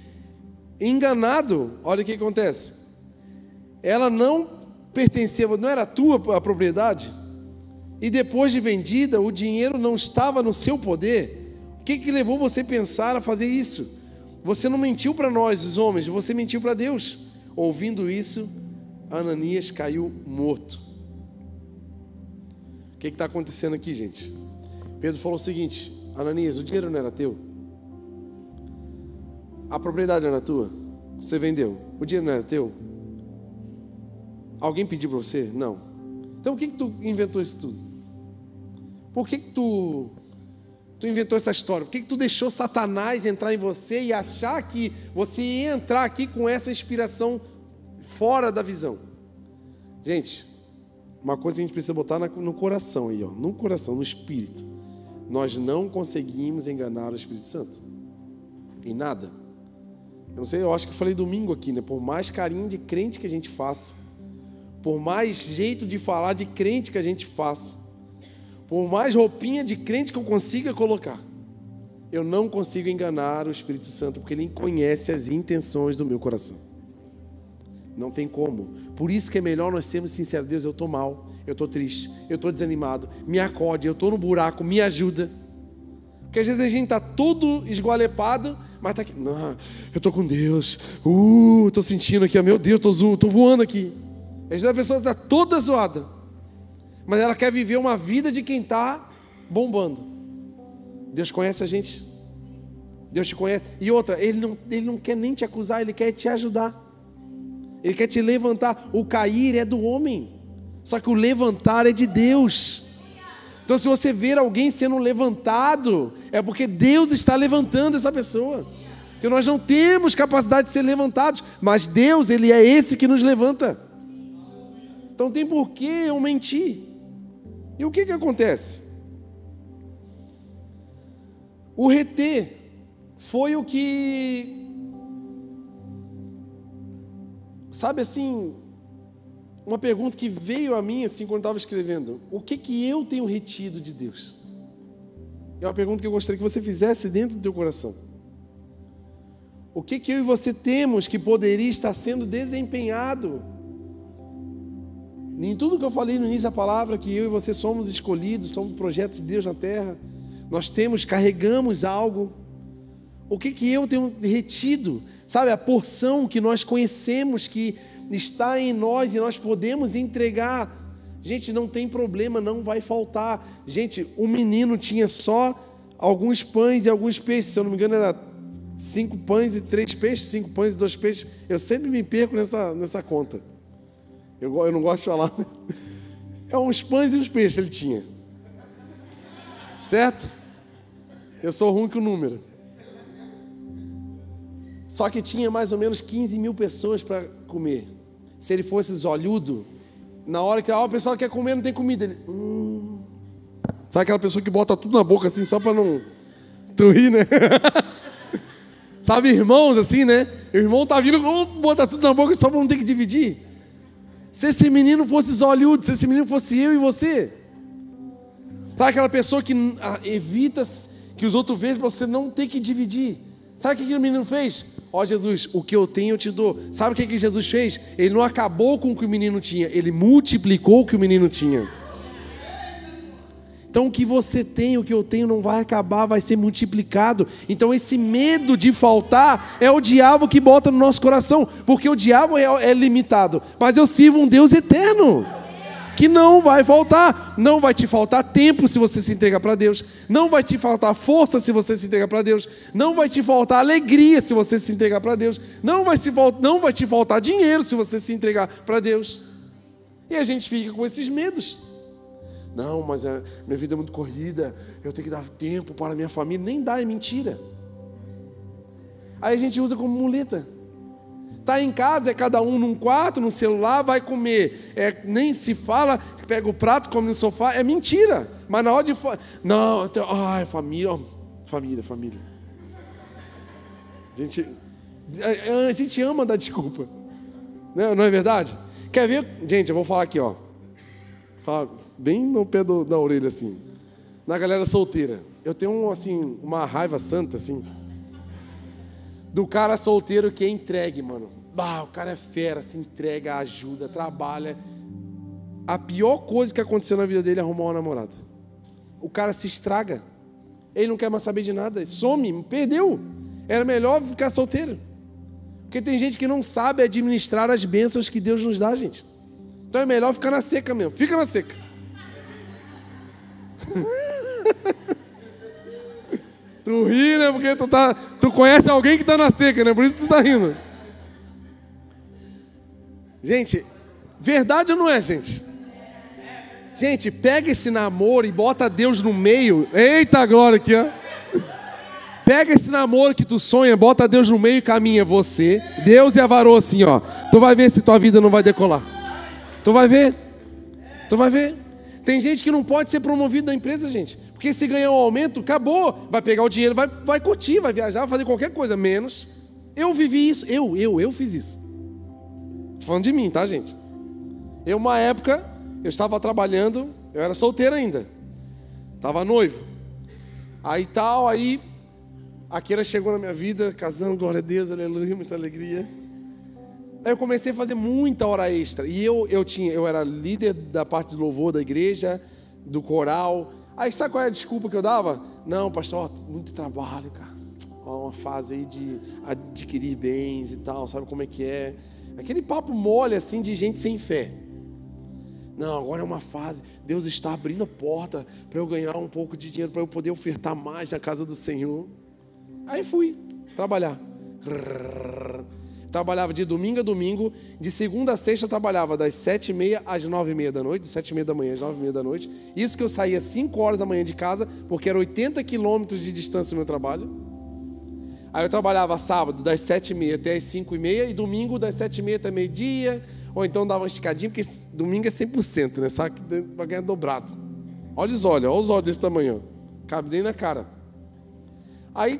enganado. Olha o que acontece. Ela não pertencia, não era tua a propriedade. E depois de vendida, o dinheiro não estava no seu poder. O que levou você a pensar a fazer isso? Você não mentiu para nós, os homens, você mentiu para Deus. Ouvindo isso, Ananias caiu morto. O que está acontecendo aqui, gente? Pedro falou o seguinte: Ananias, o dinheiro não era teu? A propriedade não era tua? Você vendeu? O dinheiro não era teu? Alguém pediu para você? Não. Então por que tu inventou isso tudo? Por que tu inventou essa história? Por que tu deixou Satanás entrar em você e achar que você ia entrar aqui com essa inspiração fora da visão? Gente, uma coisa que a gente precisa botar no coração aí, ó, no coração, no espírito. Nós não conseguimos enganar o Espírito Santo em nada. Eu não sei, eu acho que eu falei domingo aqui, né? Por mais carinho de crente que a gente faça, por mais jeito de falar de crente que a gente faça, por mais roupinha de crente que eu consiga colocar, eu não consigo enganar o Espírito Santo, porque Ele conhece as intenções do meu coração. Não tem como. Por isso que é melhor nós sermos sinceros. Deus, eu estou mal, eu estou triste, eu estou desanimado, me acode, eu estou no buraco, me ajuda. Porque às vezes a gente está todo esgualepado, mas está aqui, não, eu estou com Deus, estou sentindo aqui, meu Deus, estou voando aqui. Às vezes a pessoa está toda zoada, mas ela quer viver uma vida de quem está bombando. Deus conhece a gente, Deus te conhece. E outra, Ele não quer nem te acusar, Ele quer te ajudar. Ele quer te levantar. O cair é do homem, só que o levantar é de Deus. Então se você ver alguém sendo levantado, é porque Deus está levantando essa pessoa. Então nós não temos capacidade de ser levantados, mas Deus, Ele é esse que nos levanta. Então tem por que eu mentir. E o que acontece? O reter foi o que... Sabe assim, uma pergunta que veio a mim assim quando eu estava escrevendo: o que eu tenho retido de Deus? É uma pergunta que eu gostaria que você fizesse dentro do teu coração. O que eu e você temos que poderia estar sendo desempenhado? Em tudo que eu falei no início da palavra, que eu e você somos escolhidos, somos um projeto de Deus na terra, nós carregamos algo. O que eu tenho retido? Sabe, a porção que nós conhecemos, que está em nós e nós podemos entregar. Gente, não tem problema, não vai faltar. Gente, o menino tinha só alguns pães e alguns peixes. Se eu não me engano, era 5 pães e 3 peixes, 5 pães e 2 peixes. Eu sempre me perco nessa conta. Eu não gosto de falar. É uns pães e uns peixes ele tinha. Certo? Eu sou ruim com o número. Só que tinha mais ou menos 15 mil pessoas para comer. Se ele fosse olhudo, na hora que o pessoal quer comer, não tem comida. Ele, Sabe aquela pessoa que bota tudo na boca assim, só para não... Tu ri, né? Sabe, irmãos assim, né? O irmão tá vindo, bota tudo na boca só para não ter que dividir. Se esse menino fosse olhudo, se esse menino fosse eu e você. Sabe aquela pessoa que evita que os outros vejam para você não ter que dividir. Sabe o que o menino fez? Ó Jesus, o que eu tenho eu te dou. Sabe o que Jesus fez? Ele não acabou com o que o menino tinha, ele multiplicou o que o menino tinha. Então o que você tem, o que eu tenho não vai acabar, vai ser multiplicado. Então esse medo de faltar é o diabo que bota no nosso coração, porque o diabo é limitado, mas eu sirvo um Deus eterno, que não vai faltar. Não vai te faltar tempo se você se entregar para Deus, não vai te faltar força se você se entregar para Deus, não vai te faltar alegria se você se entregar para Deus, não vai te faltar dinheiro se você se entregar para Deus. E a gente fica com esses medos. Não, mas minha vida é muito corrida, eu tenho que dar tempo para a minha família. Nem dá, é mentira. Aí a gente usa como muleta. Está em casa, é cada um num quarto, no celular, vai comer. Nem se fala, pega o prato, come no sofá. É mentira. Mas na hora de... Não, família. A gente ama dar desculpa. Não é verdade? Quer ver? Gente, eu vou falar aqui, ó. Falar bem no pé da orelha, assim. Na galera solteira. Eu tenho, assim, uma raiva santa, assim, do cara solteiro que é entregue, mano. O cara é fera, se entrega, ajuda, trabalha. A pior coisa que aconteceu na vida dele é arrumar uma namorada. O cara se estraga. Ele não quer mais saber de nada. Some, perdeu. Era melhor ficar solteiro. Porque tem gente que não sabe administrar as bênçãos que Deus nos dá, gente. Então é melhor ficar na seca mesmo. Fica na seca. Tu ri, né? Porque tu conhece alguém que tá na seca, né? Por isso que tu tá rindo. Gente, verdade ou não é, gente? Gente, pega esse namoro e bota Deus no meio. Eita glória aqui, ó. Pega esse namoro que tu sonha, bota Deus no meio e caminha você. Deus e a varoa assim, ó. Tu vai ver se tua vida não vai decolar. Tu vai ver. Tu vai ver. Tem gente que não pode ser promovido da empresa, gente. Porque se ganhar um aumento, acabou. Vai pegar o dinheiro, vai curtir, vai viajar, vai fazer qualquer coisa. Menos. Eu vivi isso. Eu fiz isso. Tô falando de mim, tá, gente? Uma época, eu estava trabalhando, eu era solteiro ainda. Estava noivo. Aí a Keira chegou na minha vida, casando, glória a Deus, aleluia, muita alegria. Aí eu comecei a fazer muita hora extra. E eu era líder da parte do louvor da igreja, do coral. Aí sabe qual era a desculpa que eu dava? Não, pastor, muito trabalho, cara. Uma fase aí de adquirir bens e tal, sabe como é que é? Aquele papo mole assim de gente sem fé. Não, agora é uma fase. Deus está abrindo a porta para eu ganhar um pouco de dinheiro, para eu poder ofertar mais na casa do Senhor. Aí fui trabalhar. Trabalhava de domingo a domingo, de segunda a sexta eu trabalhava das 7h30 às 9h30 da noite, de 7h30 da manhã às 9h30 da noite. Isso que eu saía 5 horas da manhã de casa, porque era 80 quilômetros de distância do meu trabalho. Aí eu trabalhava sábado das 7h30 até as 5h30 e domingo das 7h30 até meio-dia, ou então dava uma esticadinha, porque domingo é 100%, né? Sabe que vai ganhar dobrado. Olha os olhos desse tamanho, ó. Cabe nem na cara. Aí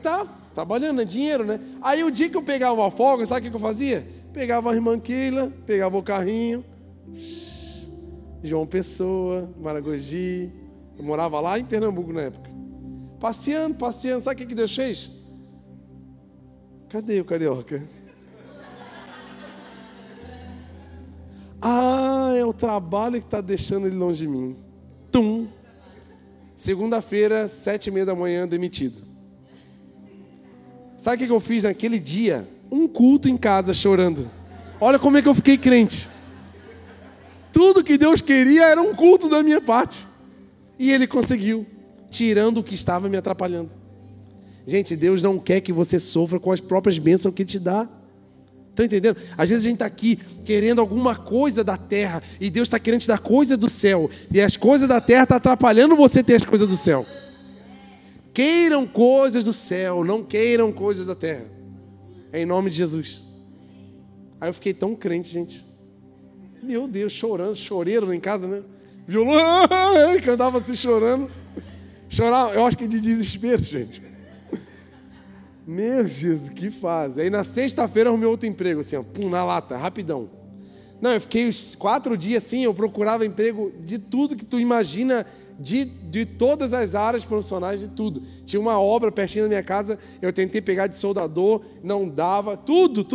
trabalhando, né? Dinheiro, né? Aí o dia que eu pegava uma folga, sabe o que eu fazia? Pegava a irmã Keila, pegava o carrinho, João Pessoa, Maragogi. Eu morava lá em Pernambuco na época. Passeando, sabe o que Deus fez? Cadê o carioca? É o trabalho que está deixando ele longe de mim. Segunda-feira, 7h30 da manhã, demitido. Sabe o que eu fiz naquele dia? Um culto em casa, chorando. Olha como é que eu fiquei crente. Tudo que Deus queria era um culto da minha parte. E Ele conseguiu, tirando o que estava me atrapalhando. Gente, Deus não quer que você sofra com as próprias bênçãos que Ele te dá. Estão entendendo? Às vezes a gente está aqui querendo alguma coisa da terra e Deus está querendo te dar coisa do céu. E as coisas da terra estão atrapalhando você ter as coisas do céu. Queiram coisas do céu, não queiram coisas da terra. Em nome de Jesus. Aí eu fiquei tão crente, gente. Meu Deus, chorando, choreiro em casa, né? Violão, que andava assim chorando. Chorava, eu acho que de desespero, gente. Meu Jesus, que fase. Aí na sexta-feira eu arrumei outro emprego, assim, ó, na lata, rapidão. Não, eu fiquei uns 4 dias assim, eu procurava emprego de tudo que tu imagina, de todas as áreas profissionais, de tudo. Tinha uma obra pertinho da minha casa, eu tentei pegar de soldador, não dava, tudo.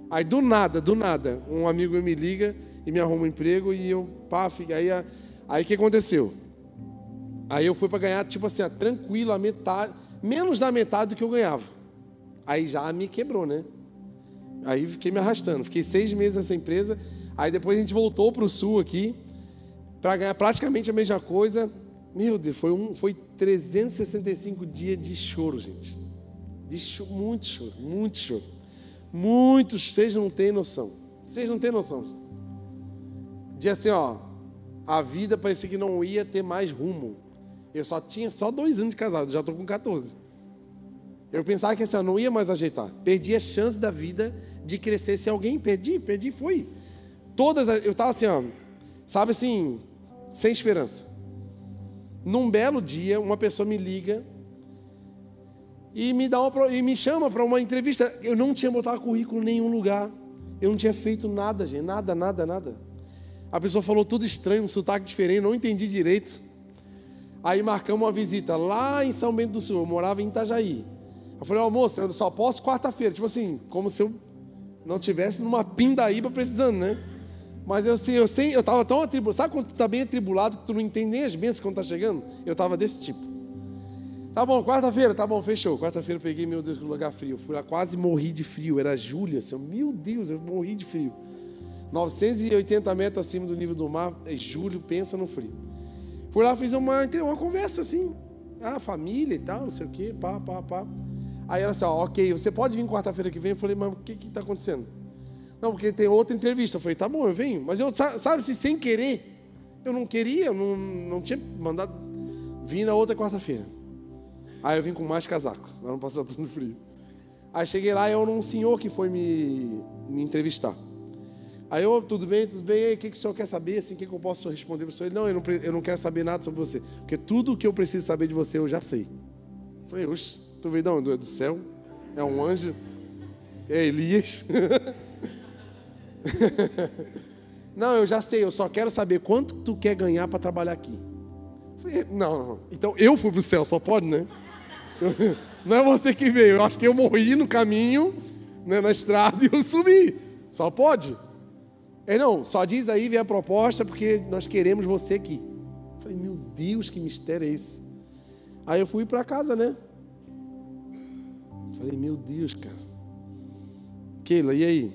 Aí do nada, um amigo me liga e me arruma um emprego e eu, aí o que aconteceu? Aí eu fui para ganhar, tipo assim, tranquilo, a metade, menos da metade do que eu ganhava. Aí já me quebrou, né? Aí fiquei me arrastando, fiquei 6 meses nessa empresa, aí depois a gente voltou para o sul aqui, para ganhar praticamente a mesma coisa. Meu Deus, foi 365 dias de choro, gente. Muito choro. Vocês não têm noção. De assim, ó, a vida parecia que não ia ter mais rumo. Eu tinha 2 anos de casado, já estou com 14. Eu pensava que assim, eu não ia mais ajeitar. Perdi a chance da vida de crescer sem alguém. Perdi, foi. Eu estava assim, ó, sabe assim, sem esperança. Num belo dia, uma pessoa me liga e me chama para uma entrevista. Eu não tinha botado currículo em nenhum lugar. Eu não tinha feito nada, gente. Nada. A pessoa falou tudo estranho, um sotaque diferente, não entendi direito. Aí marcamos uma visita lá em São Bento do Sul. Eu morava em Itajaí. Eu falei, moça, eu só posso quarta-feira. Tipo assim, como se eu não tivesse numa pindaíba precisando, né? Mas eu estava tão atribulado. Sabe quando tu está bem atribulado que tu não entende nem as bênçãos quando está chegando? Eu estava desse tipo. Tá bom, quarta-feira, tá bom, fechou. Quarta-feira eu peguei, meu Deus, que lugar frio. Eu fui lá, quase morri de frio. Era julho, assim, meu Deus, eu morri de frio. 980 metros acima do nível do mar, é julho, pensa no frio. Fui lá, fiz uma conversa assim. Família e tal, não sei o quê, pá. Aí ela assim, ok, você pode vir quarta-feira que vem? Eu falei, mas o que está acontecendo? Não, porque tem outra entrevista. Eu falei, tá bom, eu venho. Mas eu, sabe, se sem querer, eu não queria, não tinha mandado. Vim na outra quarta-feira. Aí eu vim com mais casaco, para não passar tudo frio. Aí cheguei lá e era um senhor que foi me entrevistar. Aí eu, tudo bem, e aí, o que o senhor quer saber, assim, o que eu posso responder para o senhor? Ele, não, eu não quero saber nada sobre você, porque tudo o que eu preciso saber de você eu já sei. Eu falei, oxe, tu veio de onde? É do céu? É um anjo? É Elias? Não, eu já sei, eu só quero saber quanto tu quer ganhar para trabalhar aqui. Eu falei, não, então eu fui para o céu, só pode, né? Não é você que veio, eu acho que eu morri no caminho, né, na estrada, e eu subi, só pode. Ele, não, só diz aí, vem a proposta, porque nós queremos você aqui. Eu falei, meu Deus, que mistério é esse? Aí eu fui para casa, né? Eu falei, meu Deus, cara. Keila, e aí?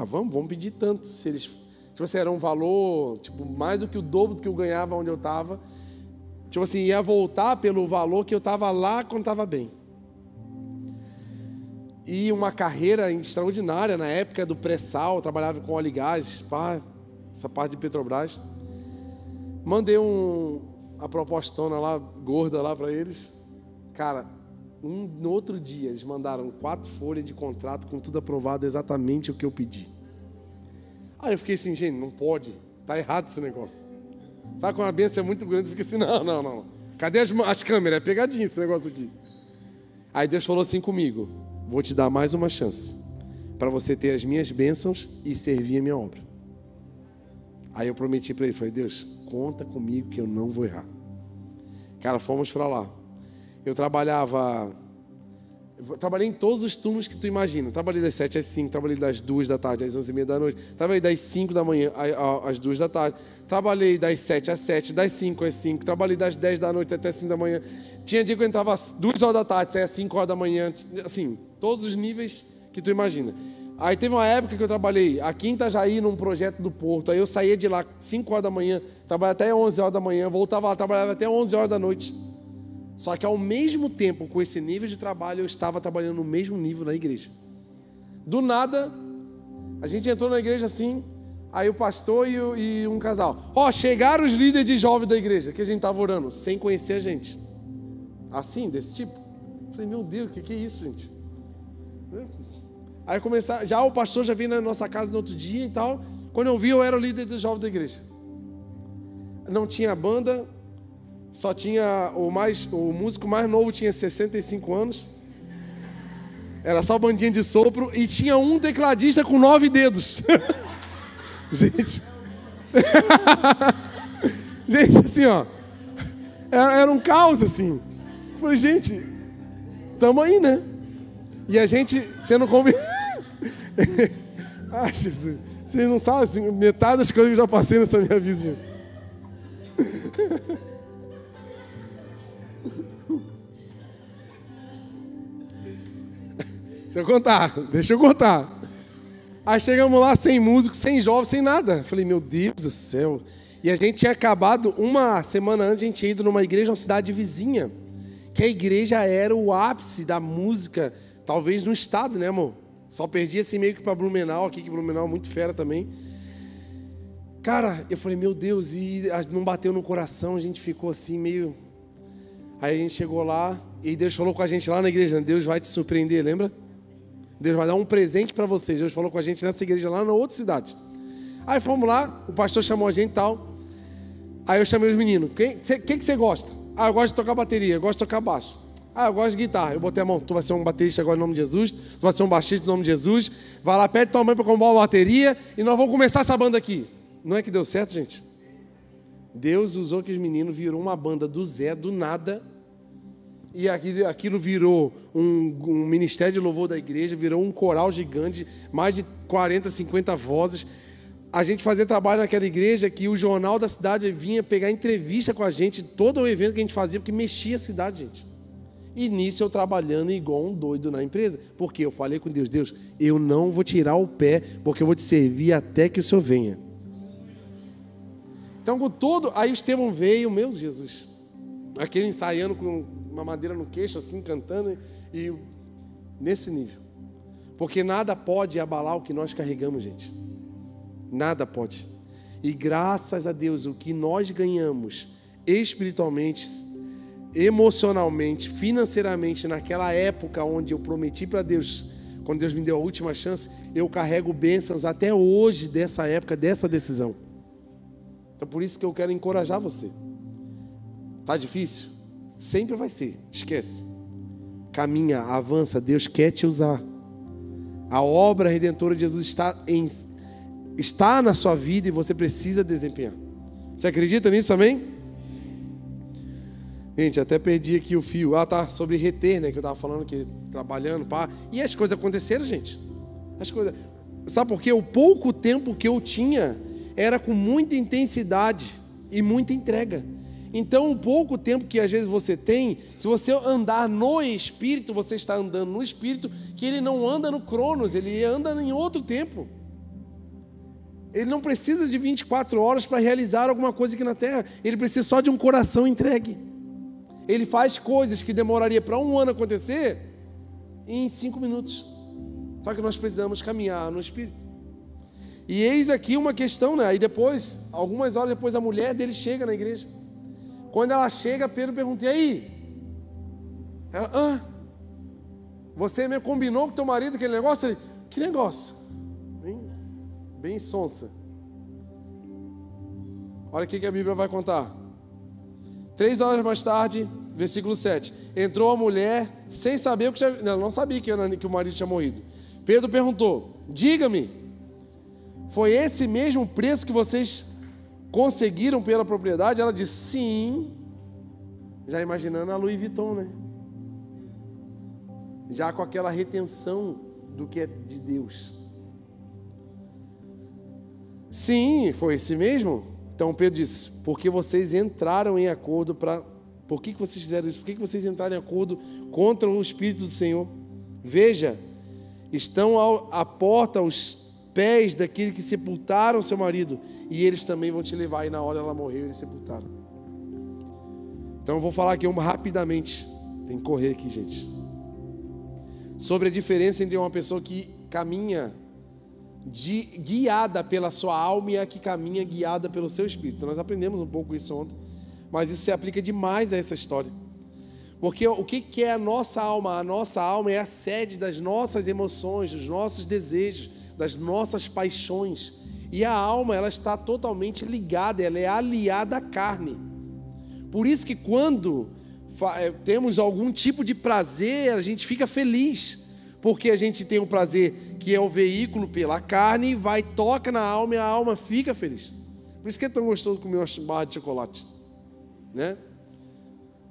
Vamos pedir tanto. Se eles, tipo assim, era um valor, tipo, mais do que o dobro do que eu ganhava onde eu estava. Tipo assim, ia voltar pelo valor que eu estava lá quando estava bem. E uma carreira extraordinária na época do pré-sal, trabalhava com óleo e gás, essa parte de Petrobras. Mandei a propostona lá, gorda lá para eles. Cara, no outro dia eles mandaram 4 folhas de contrato com tudo aprovado, exatamente o que eu pedi. Aí eu fiquei assim, gente, não pode, tá errado esse negócio. Sabe quando a bênção é muito grande, fica assim, não. Cadê as câmeras? É pegadinha esse negócio aqui. Aí Deus falou assim comigo, vou te dar mais uma chance para você ter as minhas bênçãos e servir a minha obra. Aí eu prometi para ele, falei, Deus, conta comigo que eu não vou errar. Cara, fomos para lá. Eu trabalhei em todos os turnos que tu imagina. Trabalhei das 7 às 5, trabalhei das 2 da tarde às 11h30 da noite, trabalhei das 5 da manhã às 2 da tarde, trabalhei das 7 às 7, das 5 às 5, trabalhei das 10 da noite até 5 da manhã. Tinha dia que eu entrava às 2 horas da tarde, saía às 5 horas da manhã, assim, todos os níveis que tu imagina. Aí teve uma época que eu trabalhei aqui em Itajaí num projeto do Porto, aí eu saía de lá 5 horas da manhã, trabalhava até 11 horas da manhã, voltava lá, trabalhava até 11 horas da noite. Só que ao mesmo tempo, com esse nível de trabalho, eu estava trabalhando no mesmo nível na igreja. Do nada, a gente entrou na igreja assim, aí o pastor e um casal. Chegaram os líderes de jovens da igreja, que a gente estava orando, sem conhecer a gente. Assim, desse tipo. Eu falei, meu Deus, o que é isso, gente? Aí já o pastor já veio na nossa casa no outro dia e tal. Quando eu vi, eu era o líder dos jovens da igreja. Não tinha banda. Só tinha o músico mais novo tinha 65 anos. Era só bandinha de sopro. E tinha um tecladista com 9 dedos. Gente. Gente, assim, ó. Era um caos, assim. Eu falei, gente, tamo aí, né? E a gente sendo convidado. Jesus. Vocês não sabem, assim, metade das coisas que eu já passei nessa minha vida, gente. Deixa eu contar. Aí chegamos lá sem músico, sem jovem, sem nada. Falei, meu Deus do céu. E a gente tinha acabado, uma semana antes, a gente tinha ido numa igreja, uma cidade vizinha. Que a igreja era o ápice da música, talvez no estado, né, amor? Só perdi assim meio que para Blumenau, aqui que Blumenau é muito fera também. Cara, eu falei, meu Deus, e não bateu no coração, a gente ficou assim meio... Aí a gente chegou lá, e Deus falou com a gente lá na igreja, Deus vai te surpreender, lembra? Deus vai dar um presente para vocês. Deus falou com a gente nessa igreja lá na outra cidade. Aí fomos lá, o pastor chamou a gente e tal. Aí eu chamei os meninos. O que você gosta? Eu gosto de tocar bateria, eu gosto de tocar baixo. Ah, eu gosto de guitarra. Eu botei a mão. Tu vai ser um baterista agora em nome de Jesus. Tu vai ser um baixista em nome de Jesus. Vai lá, pede tua mãe para comprar uma bateria e nós vamos começar essa banda aqui. Não é que deu certo, gente? Deus usou aqueles meninos, virou uma banda do zero, do nada. E aquilo virou um ministério de louvor da igreja, virou um coral gigante, mais de 40, 50 vozes. A gente fazia trabalho naquela igreja que o jornal da cidade vinha pegar entrevista com a gente, todo o evento que a gente fazia, porque mexia a cidade, gente. E nisso eu trabalhando igual um doido na empresa. Porque eu falei com Deus, Deus, eu não vou tirar o pé, porque eu vou te servir até que o Senhor venha. Então, com todo, aí o Estevão veio, meu Jesus, aquele ensaiando com uma madeira no queixo, assim, cantando, e nesse nível. Porque nada pode abalar o que nós carregamos, gente. Nada pode. E graças a Deus, o que nós ganhamos espiritualmente, emocionalmente, financeiramente, naquela época onde eu prometi para Deus, quando Deus me deu a última chance, eu carrego bênçãos até hoje dessa época, dessa decisão. Então por isso que eu quero encorajar você. Tá difícil? Sempre vai ser, esquece. Caminha, avança, Deus quer te usar. A obra redentora de Jesus está na sua vida e você precisa desempenhar. Você acredita nisso, amém? Gente, até perdi aqui o fio. Ah, tá, sobre reter, né, que eu estava falando, que trabalhando, pá. E as coisas aconteceram, gente. As coisas... Sabe por quê? O pouco tempo que eu tinha era com muita intensidade e muita entrega. Então, o pouco tempo que às vezes você tem, se você andar no Espírito, você está andando no Espírito, que ele não anda no Cronos, ele anda em outro tempo. Ele não precisa de 24 horas para realizar alguma coisa aqui na Terra. Ele precisa só de um coração entregue. Ele faz coisas que demoraria para um ano acontecer em 5 minutos. Só que nós precisamos caminhar no Espírito. E eis aqui uma questão, né? Aí depois, algumas horas depois, a mulher dele chega na igreja. Quando ela chega, Pedro pergunta, e aí? Ela, você me combinou com teu marido aquele negócio? Ele, que negócio? Bem sonsa. Olha o que a Bíblia vai contar. 3 horas mais tarde, versículo 7. Entrou a mulher sem saber o que tinha... Não sabia que o marido tinha morrido. Pedro perguntou, diga-me, foi esse mesmo preço que vocês conseguiram pela propriedade? Ela disse, sim. Já imaginando a Louis Vuitton, né? Já com aquela retenção do que é de Deus. Sim, foi esse mesmo? Então Pedro disse, porque vocês entraram em acordo para... Por que vocês fizeram isso? Por que vocês entraram em acordo contra o Espírito do Senhor? Veja, estão à porta os pés daqueles que sepultaram seu marido, e eles também vão te levar, e na hora ela morreu, eles sepultaram. Então eu vou falar aqui rapidamente, tem que correr aqui, gente, sobre a diferença entre uma pessoa que caminha guiada pela sua alma e a que caminha guiada pelo seu espírito. Nós aprendemos um pouco isso ontem, mas isso se aplica demais a essa história. Porque o que é a nossa alma? A nossa alma é a sede das nossas emoções, dos nossos desejos, das nossas paixões. E a alma, ela está totalmente ligada, ela é aliada à carne. Por isso que quando temos algum tipo de prazer, a gente fica feliz. Porque a gente tem o prazer que é o veículo pela carne, vai, toca na alma e a alma fica feliz. Por isso que é tão gostoso comer uma barra de chocolate, né?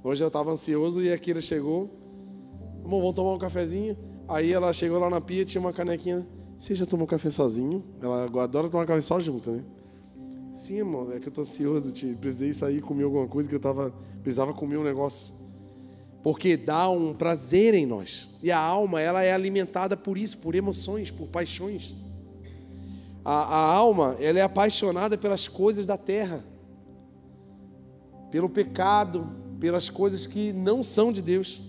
Hoje eu estava ansioso e a Kira chegou. Vamos tomar um cafezinho. Aí ela chegou lá na pia, tinha uma canequinha. Você já tomou café sozinho? Ela adora tomar café só junto, né? Sim, amor, é que eu tô ansioso, precisei sair e comer alguma coisa que precisava comer um negócio. Porque dá um prazer em nós. E a alma, ela é alimentada por isso, por emoções, por paixões. A alma, ela é apaixonada pelas coisas da terra. Pelo pecado, pelas coisas que não são de Deus.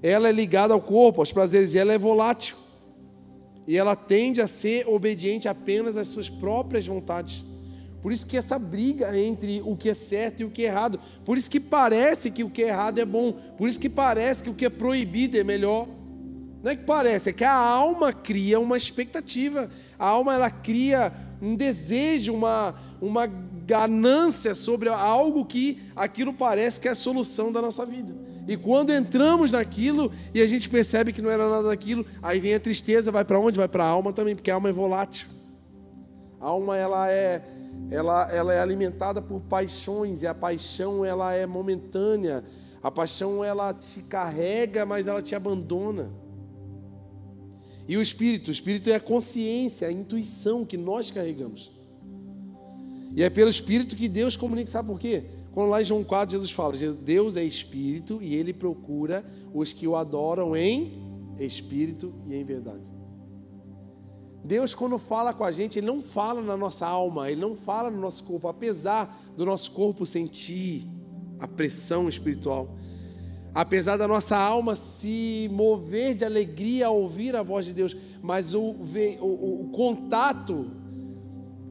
Ela é ligada ao corpo, aos prazeres, e ela é volátil. E ela tende a ser obediente apenas às suas próprias vontades. Por isso que essa briga entre o que é certo e o que é errado. Por isso que parece que o que é errado é bom. Por isso que parece que o que é proibido é melhor. Não é que parece, é que a alma cria uma expectativa. A alma, ela cria um desejo, uma ganância sobre algo que aquilo parece que é a solução da nossa vida. E quando entramos naquilo e a gente percebe que não era nada daquilo, aí vem a tristeza, vai para onde? Vai para a alma também, porque a alma é volátil. A alma ela é alimentada por paixões, e a paixão ela é momentânea. A paixão ela te carrega, mas ela te abandona. E o espírito é a consciência, a intuição que nós carregamos. E é pelo espírito que Deus comunica, sabe por quê? Quando lá em João 4 Jesus fala, Deus é espírito e Ele procura os que o adoram em espírito e em verdade. Deus, quando fala com a gente, Ele não fala na nossa alma, Ele não fala no nosso corpo, apesar do nosso corpo sentir a pressão espiritual, apesar da nossa alma se mover de alegria ao ouvir a voz de Deus, mas o contato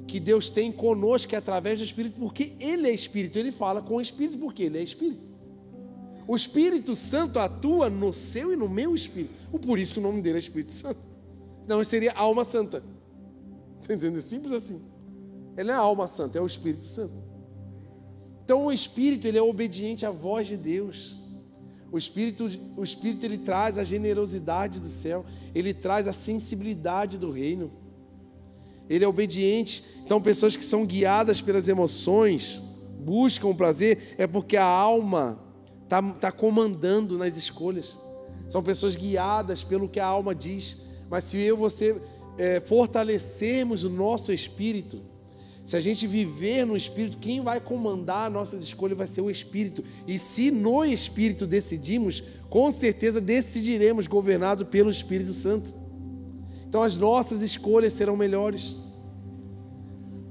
que Deus tem conosco é através do Espírito, porque Ele é Espírito, Ele fala com o Espírito, porque Ele é Espírito. O Espírito Santo atua no seu e no meu espírito, por isso que o nome dele é Espírito Santo. Não, seria alma santa. Entendeu? Simples assim. Ele não é a alma santa, é o Espírito Santo. Então o Espírito, ele é obediente à voz de Deus. O Espírito ele traz a generosidade do céu, ele traz a sensibilidade do reino. Ele é obediente. Então pessoas que são guiadas pelas emoções, buscam o prazer, é porque a alma está comandando nas escolhas. São pessoas guiadas pelo que a alma diz. Mas se eu e você fortalecermos o nosso espírito, se a gente viver no Espírito, quem vai comandar nossas escolhas vai ser o Espírito. E se no Espírito decidimos, com certeza decidiremos governados pelo Espírito Santo. Então as nossas escolhas serão melhores.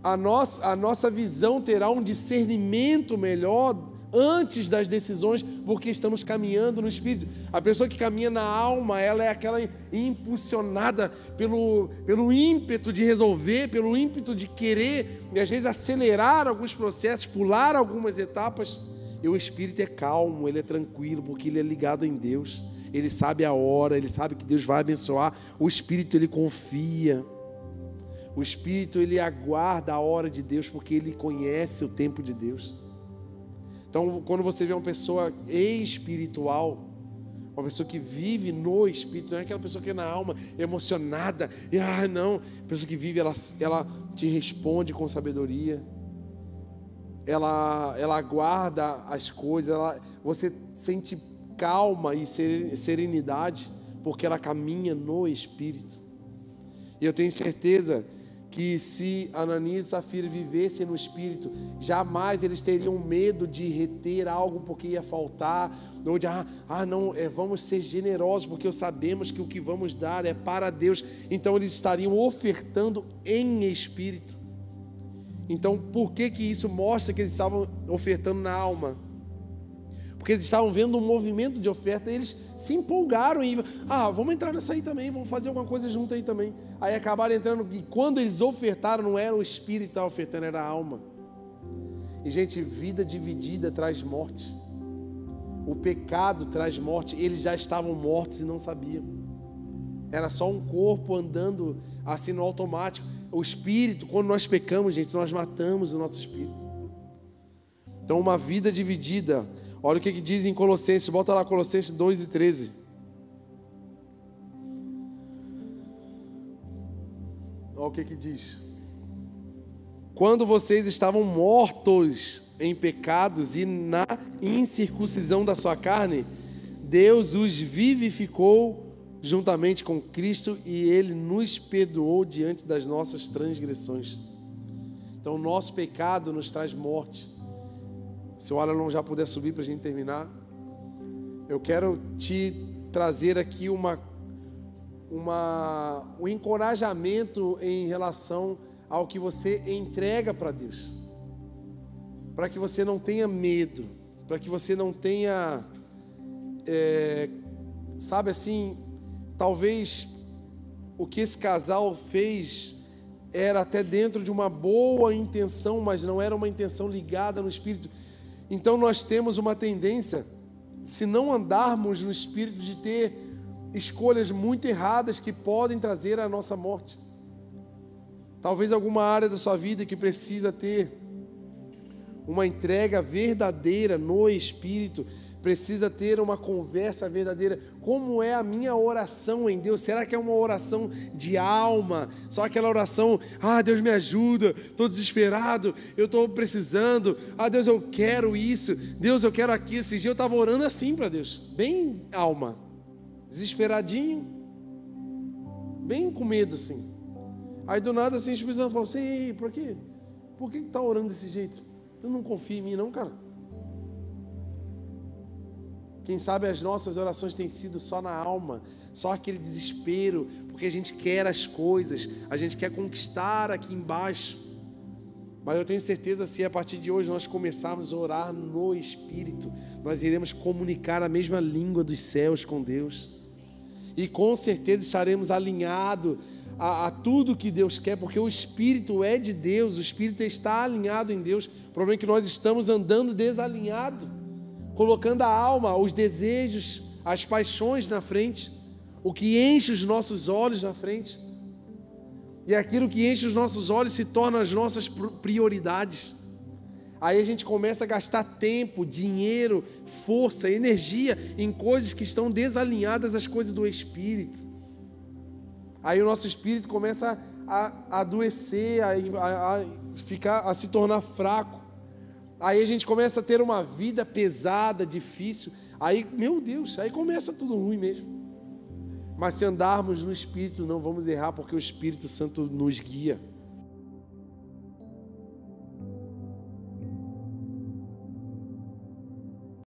A nossa visão terá um discernimento melhor antes das decisões, porque estamos caminhando no Espírito. A pessoa que caminha na alma, ela é aquela impulsionada pelo ímpeto de resolver, pelo ímpeto de querer, e às vezes acelerar alguns processos, pular algumas etapas. E o Espírito é calmo, ele é tranquilo, porque ele é ligado em Deus. Ele sabe a hora, ele sabe que Deus vai abençoar. O Espírito, ele confia. O Espírito, ele aguarda a hora de Deus, porque ele conhece o tempo de Deus. Então, quando você vê uma pessoa espiritual, uma pessoa que vive no Espírito, não é aquela pessoa que é na alma, emocionada, e não, a pessoa que vive, ela te responde com sabedoria, ela aguarda as coisas, você sente calma e serenidade, porque ela caminha no Espírito. E eu tenho certeza que se Ananias e Safira vivessem no Espírito, jamais eles teriam medo de reter algo porque ia faltar, ou de, vamos ser generosos, porque sabemos que o que vamos dar é para Deus. Então eles estariam ofertando em Espírito. Então por que isso mostra que eles estavam ofertando na alma? Porque eles estavam vendo um movimento de oferta, e eles se empolgaram e vamos entrar nessa aí também, vamos fazer alguma coisa junto aí também. Aí acabaram entrando, e quando eles ofertaram, não era o espírito que estava ofertando, era a alma. E gente, vida dividida traz morte. O pecado traz morte. Eles já estavam mortos e não sabiam. Era só um corpo andando assim no automático. O espírito, quando nós pecamos, gente, nós matamos o nosso espírito. Então uma vida dividida. Olha o que diz em Colossenses, bota lá Colossenses 2:13. Olha o que diz. Quando vocês estavam mortos em pecados e na incircuncisão da sua carne, Deus os vivificou juntamente com Cristo e Ele nos perdoou diante das nossas transgressões. Então o nosso pecado nos traz morte. Se o Alan já puder subir para a gente terminar, eu quero te trazer aqui um encorajamento em relação ao que você entrega para Deus, para que você não tenha medo, para que você não tenha, sabe assim, talvez o que esse casal fez era até dentro de uma boa intenção, mas não era uma intenção ligada no Espírito. Então nós temos uma tendência, se não andarmos no Espírito, de ter escolhas muito erradas que podem trazer a nossa morte. Talvez alguma área da sua vida que precisa ter uma entrega verdadeira no Espírito, precisa ter uma conversa verdadeira. Como é a minha oração em Deus? Será que é uma oração de alma? Só aquela oração, Deus me ajuda, estou desesperado, eu estou precisando, Deus, eu quero isso, Deus, eu quero aquilo. Esses dias eu estava orando assim para Deus, bem alma, desesperadinho, bem com medo assim. Aí do nada assim, o Espírito Santo falou assim, ei, por quê? Por que está orando desse jeito? Tu não confia em mim não, cara? Quem sabe as nossas orações têm sido só na alma, só aquele desespero, porque a gente quer as coisas, a gente quer conquistar aqui embaixo. Mas eu tenho certeza, se a partir de hoje nós começarmos a orar no Espírito, nós iremos comunicar a mesma língua dos céus com Deus. E com certeza estaremos alinhados a tudo que Deus quer, porque o Espírito é de Deus, o Espírito está alinhado em Deus. O problema é que nós estamos andando desalinhado, colocando a alma, os desejos, as paixões na frente, o que enche os nossos olhos na frente. E aquilo que enche os nossos olhos se torna as nossas prioridades. Aí a gente começa a gastar tempo, dinheiro, força, energia em coisas que estão desalinhadas às coisas do Espírito. Aí o nosso espírito começa a adoecer, a se tornar fraco. Aí a gente começa a ter uma vida pesada, difícil. Aí, meu Deus, aí começa tudo ruim mesmo. Mas se andarmos no Espírito, não vamos errar, porque o Espírito Santo nos guia.